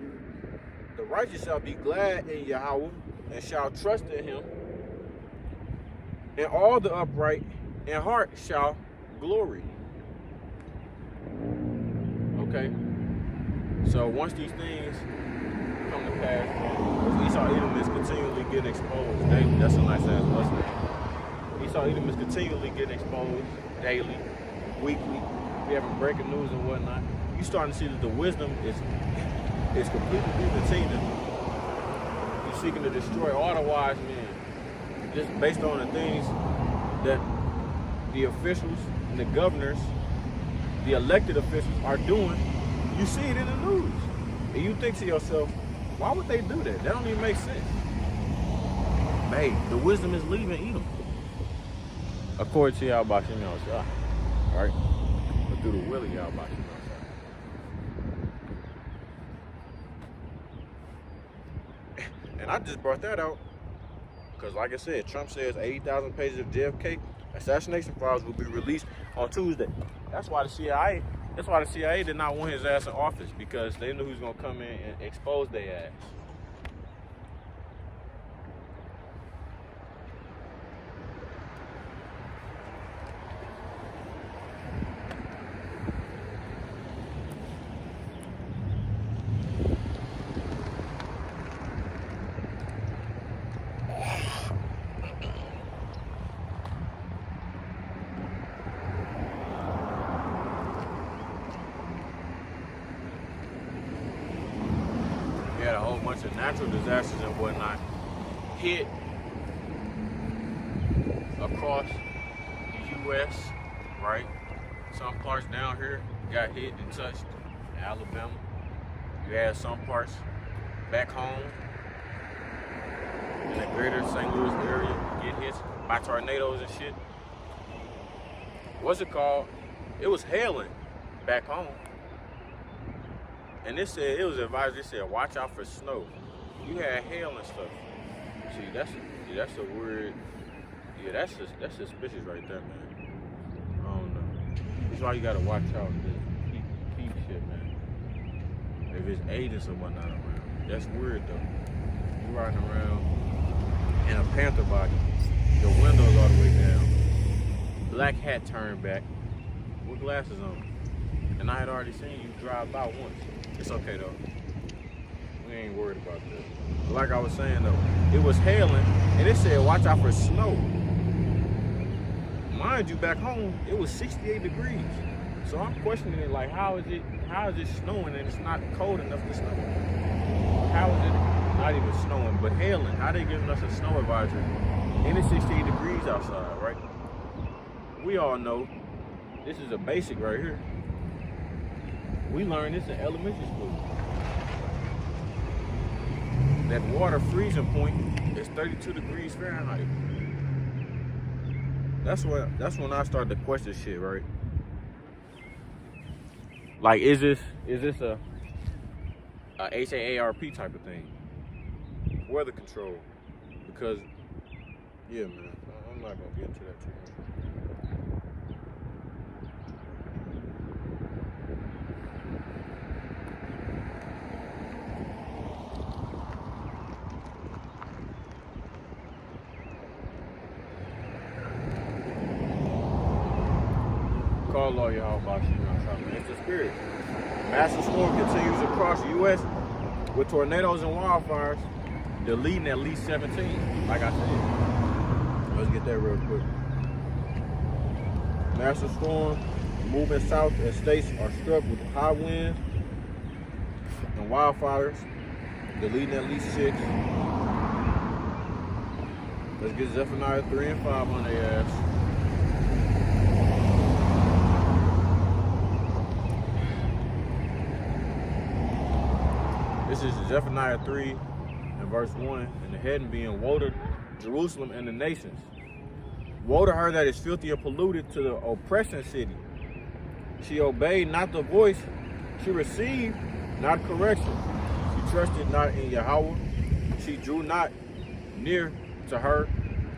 S1: The righteous shall be glad in Yahweh and shall trust in him. And all the upright in heart shall glory. Okay. So once these things come to pass, Esau Edom is continually getting exposed daily. That's a nice ass lesson. Esau Edom is continually getting exposed daily, weekly. We having breaking news and whatnot. You starting to see that the wisdom is completely devastated. He's seeking to destroy all the wise men, just based on the things that the officials and the governors, the elected officials, are doing. You see it in the news, and you think to yourself, why would they do that? That don't even make sense. Hey, the wisdom is leaving Edom. According to Yahweh Bashim Yahushua. Right? But through the will of Yahweh Bashim Yahushua. And I just brought that out because, like I said, Trump says 80,000 pages of JFK assassination files will be released on Tuesday. That's why the CIA did not want his ass in office, because they knew he was gonna come in and expose their ass. Had a whole bunch of natural disasters and whatnot hit across the U.S., right? Some parts down here got hit and touched in Alabama. You had some parts back home in the greater St. Louis area get hit by tornadoes and shit. What's it called? It was hailing back home. And it was advised. It said, watch out for snow. You had hail and stuff. See, that's a weird. Yeah, that's suspicious right there, man. I don't know. That's why you gotta watch out. Keep shit, man. If it's agents or whatnot around, that's weird though. You riding around in a Panther body, the windows all the way down, black hat turned back, with glasses on, and I had already seen you drive by once. It's okay though. We ain't worried about that. But like I was saying though, it was hailing, and it said watch out for snow. Mind you, back home it was 68 degrees. So I'm questioning it, like how is it snowing and it's not cold enough to snow? How is it not even snowing but hailing? How they giving us a snow advisory? And it's 68 degrees outside, right? We all know this is a basic right here. We learned this in elementary school. That water freezing point is 32 degrees Fahrenheit. That's when I started to question shit, right? Like, is this a HAARP type of thing? Weather control. Because, yeah, man, I'm not gonna get into that too much. Call lawyer, how about you? It's the spirit. Massive storm continues across the U.S. with tornadoes and wildfires, deleting at least 17. Like I said, let's get that real quick. Massive storm moving south as states are struck with high winds and wildfires, deleting at least 6. Let's get Zephaniah 3 and 5 on their ass. This is Zephaniah 3 and verse 1, and the heading being, woe to Jerusalem and the nations. Woe to her that is filthy and polluted, to the oppressing city. She obeyed not the voice, she received not correction. She trusted not in Yahweh, she drew not near to her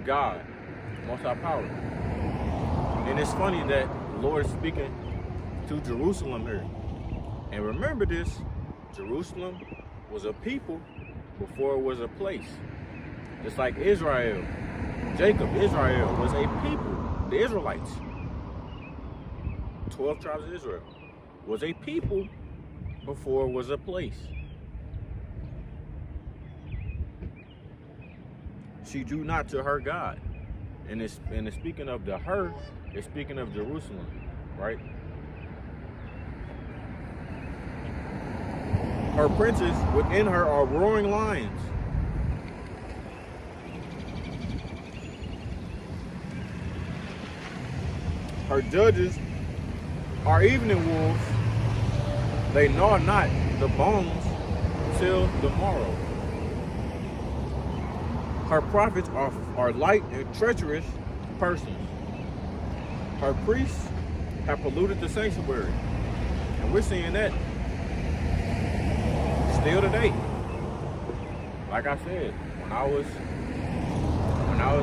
S1: God, Most High Power. And it's funny that the Lord is speaking to Jerusalem here. And remember this, Jerusalem was a people before it was a place. Just like Israel, Jacob, Israel was a people. The Israelites, 12 tribes of Israel, was a people before it was a place. She drew not to her God. And it's speaking of the her, it's speaking of Jerusalem, right? Her princes within her are roaring lions. Her judges are evening wolves. They gnaw not the bones till the morrow. Her prophets are light and treacherous persons. Her priests have polluted the sanctuary. And we're seeing that still today. Like I said, when I was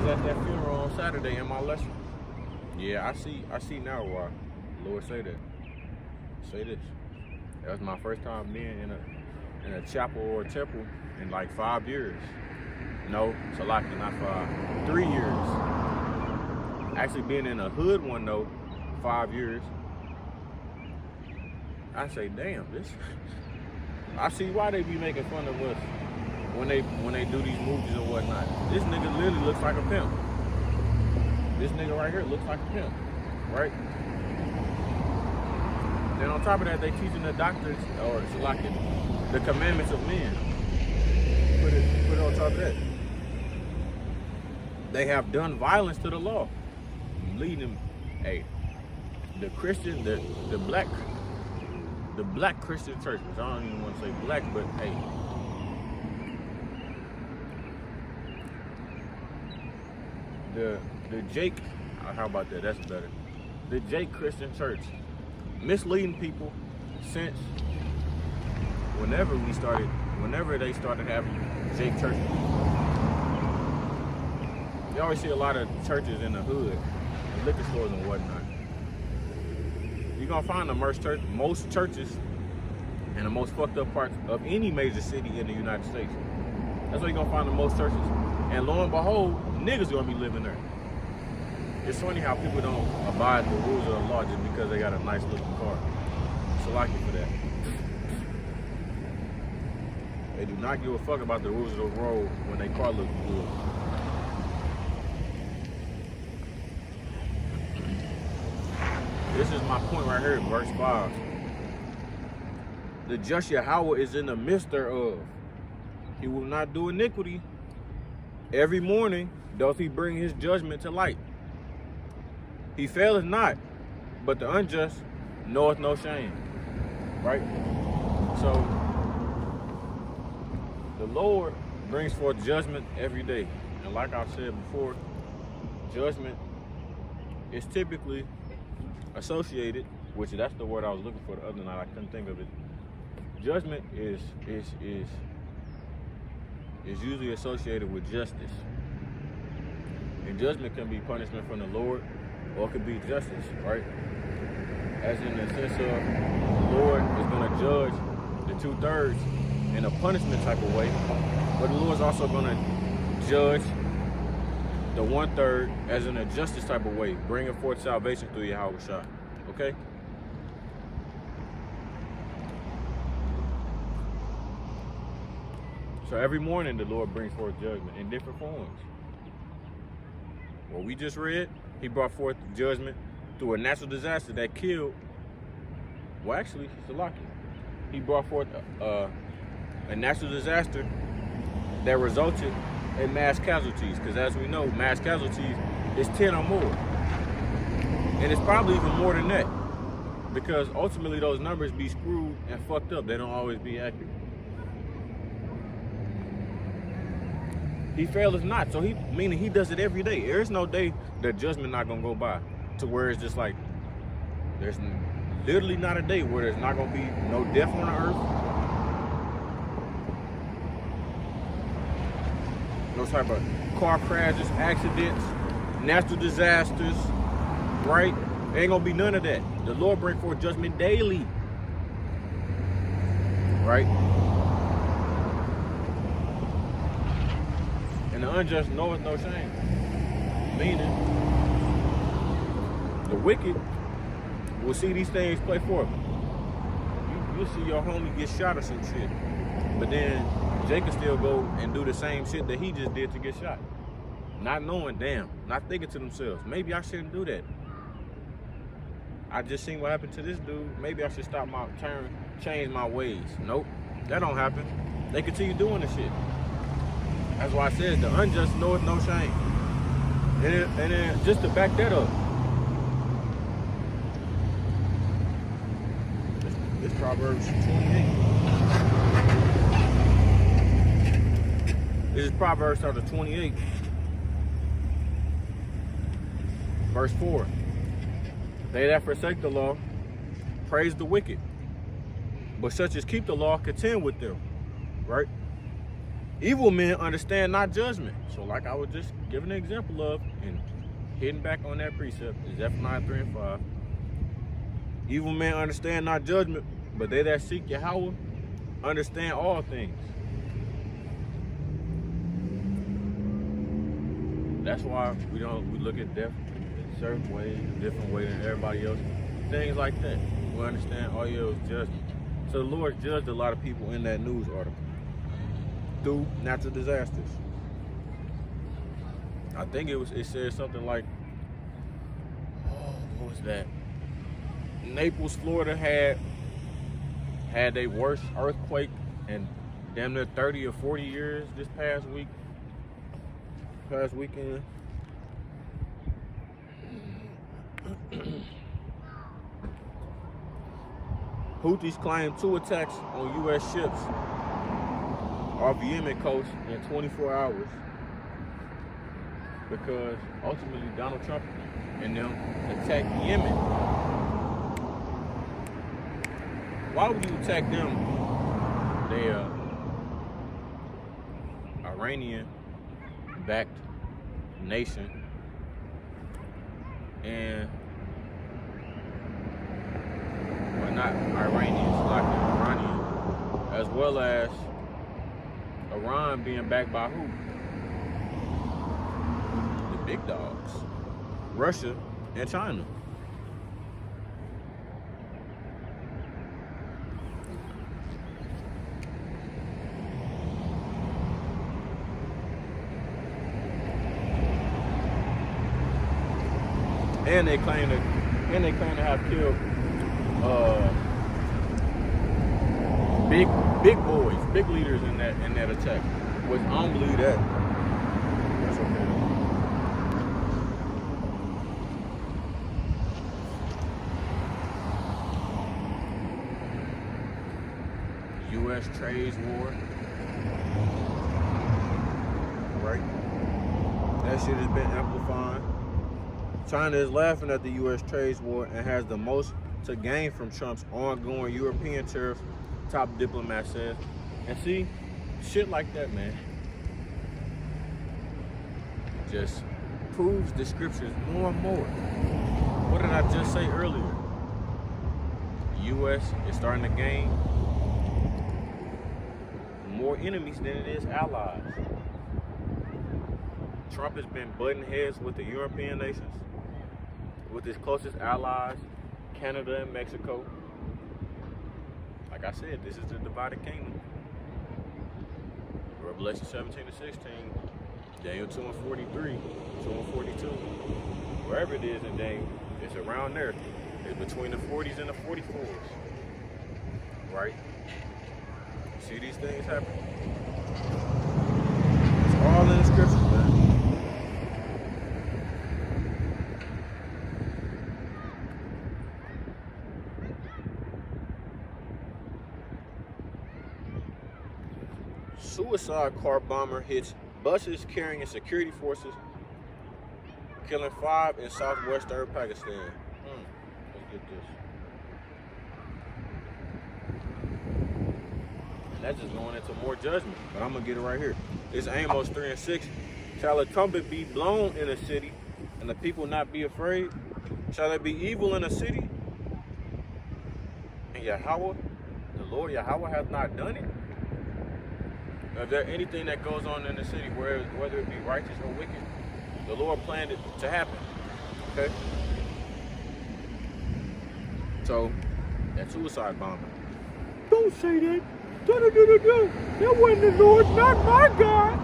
S1: at that funeral on Saturday in my lesson, yeah, I see now why the Lord say that. Say this. That was my first time being in a chapel or a temple in like 5 years. No, Salaki, not 5. 3 years. Actually being in a hood one though, 5 years. I say, damn, this. I see why they be making fun of us when they do these movies and whatnot. This nigga literally looks like a pimp. This nigga right here looks like a pimp, right? Then on top of that, they teaching the doctors, or like the commandments of men. Put it on top of that. They have done violence to the law, leading them. Hey, the Christian, the black Christian church, which I don't even want to say black, but hey, the Jake, how about that? That's better. The Jake Christian Church, misleading people since whenever they started having Jake churches, you always see a lot of churches in the hood, and liquor stores and whatnot. You're gonna find the most churches in the most fucked up parts of any major city in the United States. That's where you're gonna find the most churches. And lo and behold, niggas gonna be living there. It's funny how people don't abide the rules of the law just because they got a nice looking car. So I like you for that. They do not give a fuck about the rules of the road when their car looks good. This is my point right here, verse 5. The just Yahweh is in the midst thereof. He will not do iniquity. Every morning doth he bring his judgment to light. He faileth not, but the unjust knoweth no shame. Right? So, the Lord brings forth judgment every day. And like I've said before, judgment is typically associated, which that's the word I was looking for the other night, I couldn't think of it. Judgment is usually associated with justice. And judgment can be punishment from the Lord, or it could be justice, right? As in the sense of the Lord is going to judge the 2/3 in a punishment type of way, but the Lord's also going to judge the 1/3 as in a justice type of way, bringing forth salvation through Yahweh Shah. Okay? So every morning the Lord brings forth judgment in different forms. What we just read, he brought forth judgment through a natural disaster that killed, well actually, Salaki. He brought forth a natural disaster that resulted in mass casualties. Because as we know, mass casualties is 10 or more. And it's probably even more than that. Because ultimately those numbers be screwed and fucked up. They don't always be accurate. He faileth not, so meaning he does it every day. There is no day that judgment not gonna go by to where it's just like, there's literally not a day where there's not gonna be no death on the earth, no type of car crashes, accidents, natural disasters, right? Ain't gonna be none of that. The Lord bring forth judgment daily, right? And the unjust knoweth no shame. Meaning, the wicked will see these things play forth. You'll see your homie get shot or some shit. But then Jay can still go and do the same shit that he just did to get shot. Not knowing, damn, not thinking to themselves, maybe I shouldn't do that. I just seen what happened to this dude. Maybe I should stop my turn, change my ways. Nope, that don't happen. They continue doing the shit. That's why I said the unjust knoweth no shame. And then just to back that up, this Proverbs 28. This is Proverbs chapter 28, verse 4. They that forsake the law praise the wicked, but such as keep the law contend with them, right? Evil men understand not judgment. So like I was just giving an example of, and hitting back on that precept, is Zephaniah 3 and 5. Evil men understand not judgment, but they that seek Yahweh understand all things. That's why we look at death in certain ways, a different way than everybody else. Things like that. We understand all yours judgment. So the Lord judged a lot of people in that news article through natural disasters. I think it said something like, what was that? Naples, Florida had their worst earthquake in damn near 30 or 40 years this past weekend. Houthis claimed 2 attacks on U.S. ships off the Yemen coast in 24 hours because ultimately Donald Trump and them attacked Yemen. Why would you attack them they Iranian-backed nation, and well, not Iranians, like Iranian, as well as Iran being backed by who? The big dogs, Russia and China. And they claim to have killed big boys, big leaders in that attack. Which I don't believe that. That's okay. U.S. trade war, right? That shit has been amplifying. China is laughing at the U.S. trade war and has the most to gain from Trump's ongoing European tariffs, top diplomat says. And see, shit like that, man, just proves the scriptures more and more. What did I just say earlier? The U.S. is starting to gain more enemies than it is allies. Trump has been butting heads with the European nations, with his closest allies, Canada and Mexico. Like I said, this is the divided kingdom. Revelation 17 and 16, Daniel 2 and 43, 2 and 42. Wherever it is in Daniel, it's around there. It's between the 40s and the 44s. Right? See these things happen? It's all in the scriptures, man. Suicide car bomber hits buses carrying security forces, killing 5 in southwestern Pakistan. Let's get this. And that's just going into more judgment, but I'm gonna get it right here. It's Amos 3 and 6. Shall a trumpet be blown in a city, and the people not be afraid? Shall there be evil in a city, and Yahweh, the Lord Yahweh, hath not done it? If there anything that goes on in the city, whether it be righteous or wicked, the Lord planned it to happen. Okay? So, that suicide bombing. Don't say that. That wasn't the Lord, not my God.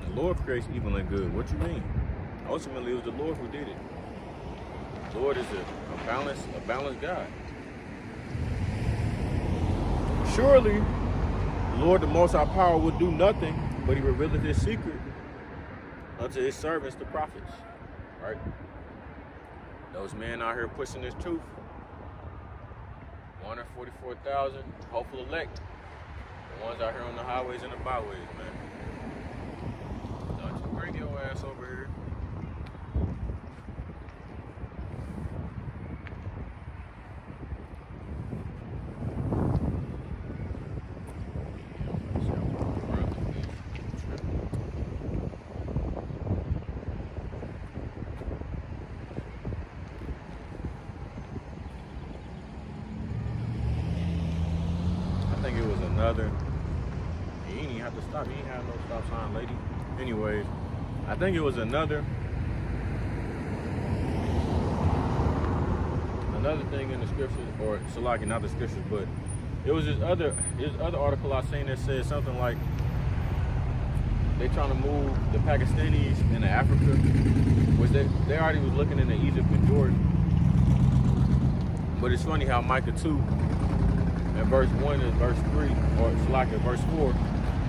S1: The Lord creates evil and good. What you mean? Ultimately, it was the Lord who did it. The Lord is a balanced God. Surely, the Lord, the Most High Power, would do nothing, but He revealed His secret unto His servants, the prophets. Right? Those men out here pushing this truth. 144,000 hopeful elect. The ones out here on the highways and the byways, man. Don't you bring your ass over here. He didn't even have to stop. He didn't have no stop sign, lady. Anyways, I think it was another thing in the scriptures, or Salaki, not the scriptures, but it was this other article I seen that said something like they trying to move the Pakistanis into Africa, which they already was looking into Egypt and Jordan. But it's funny how Micah 2 and verse 1 and verse 3, or Salaki, verse 4,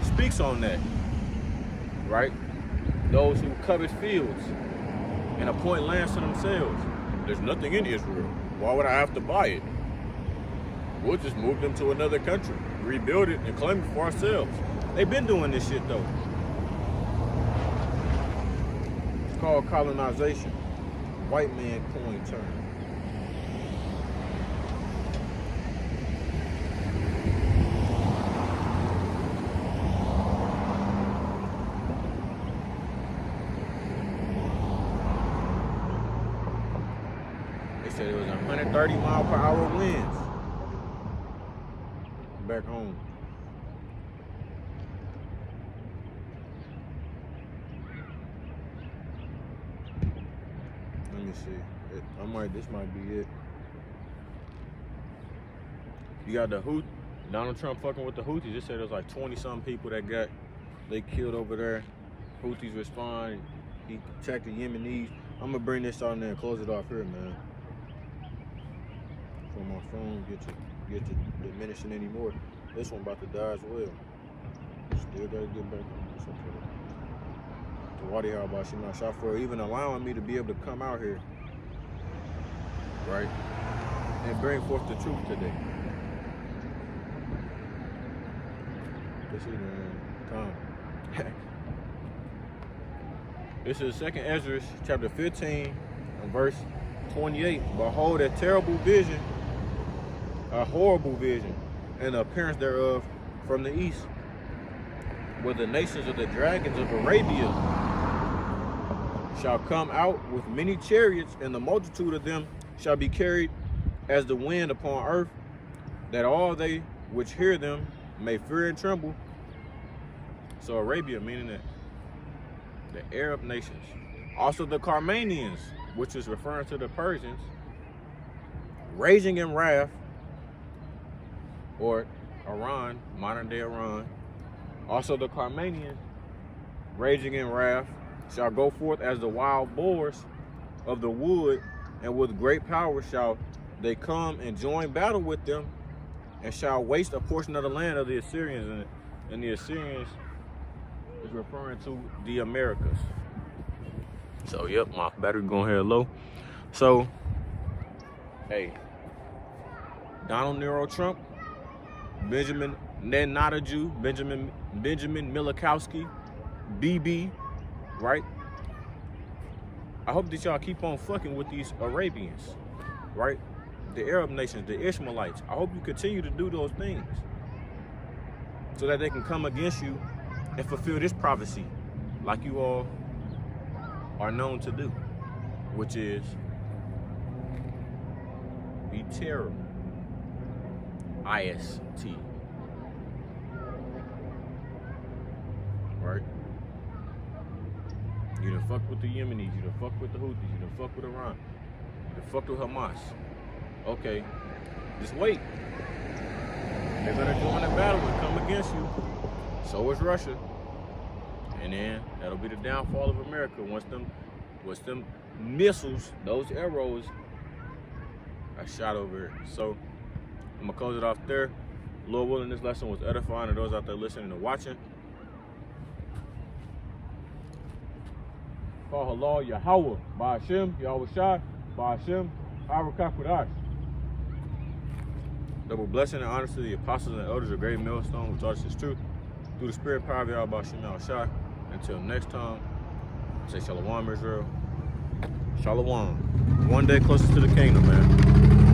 S1: speaks on that, right? Those who covet fields and appoint lands to themselves. There's nothing in Israel. Why would I have to buy it? We'll just move them to another country, rebuild it, and claim it for ourselves. They've been doing this shit, though. It's called colonization. White man coin term. said it was 130 mile per hour winds back home. Let me see. This might be it. You got the Houthis. Donald Trump fucking with the Houthis. They said there was like 20-something people that they killed over there. Houthis respond. He attacked the Yemenis. I'm gonna bring this on there and close it off here, man. From my phone, get to diminishing anymore. This one about to die as well. Still gotta get back on this. Okay. To Wadi Habashima shot for even allowing me to be able to come out here, right, and bring forth the truth today. This is 2nd Ezra, chapter 15, and verse 28. Behold, a terrible vision, a horrible vision, and the appearance thereof from the east, where the nations of the dragons of Arabia shall come out with many chariots, and the multitude of them shall be carried as the wind upon earth, that all they which hear them may fear and tremble. So Arabia, meaning the Arab nations. Also the Carmanians, which is referring to the Persians, raging in wrath, or Iran, modern day Iran. Also the Carmanians, raging in wrath, shall go forth as the wild boars of the wood, and with great power shall they come and join battle with them, and shall waste a portion of the land of the Assyrians. And the Assyrians is referring to the Americas. So, yep, my battery going here low. So, hey, Donald Nero Trump, Benjamin Netanyahu, Benjamin Milikowski, BB, right? I hope that y'all keep on fucking with these Arabians, right? The Arab nations, the Ishmaelites. I hope you continue to do those things so that they can come against you and fulfill this prophecy like you all are known to do, which is be terror. IST. Right? You done fuck with the Yemenis, you done fuck with the Houthis, you done fuck with Iran, you done fuck with Hamas. Okay, just wait. They're gonna join the battle and come against you. So is Russia. And then that'll be the downfall of America once them missiles, those arrows, are shot over here. So I'm gonna close it off there. Lord willing, this lesson was edifying to those out there listening and watching. Call halal Yahweh, by Hashem, Yahweh Shai, by Hashem, Arakakudash. Double blessing and honor to the apostles and elders of Great Millstone who taught us this truth through the spirit power of Yahweh Shai Shai. Until next time, say Shalom, Israel. Shalom. One day closer to the kingdom, man.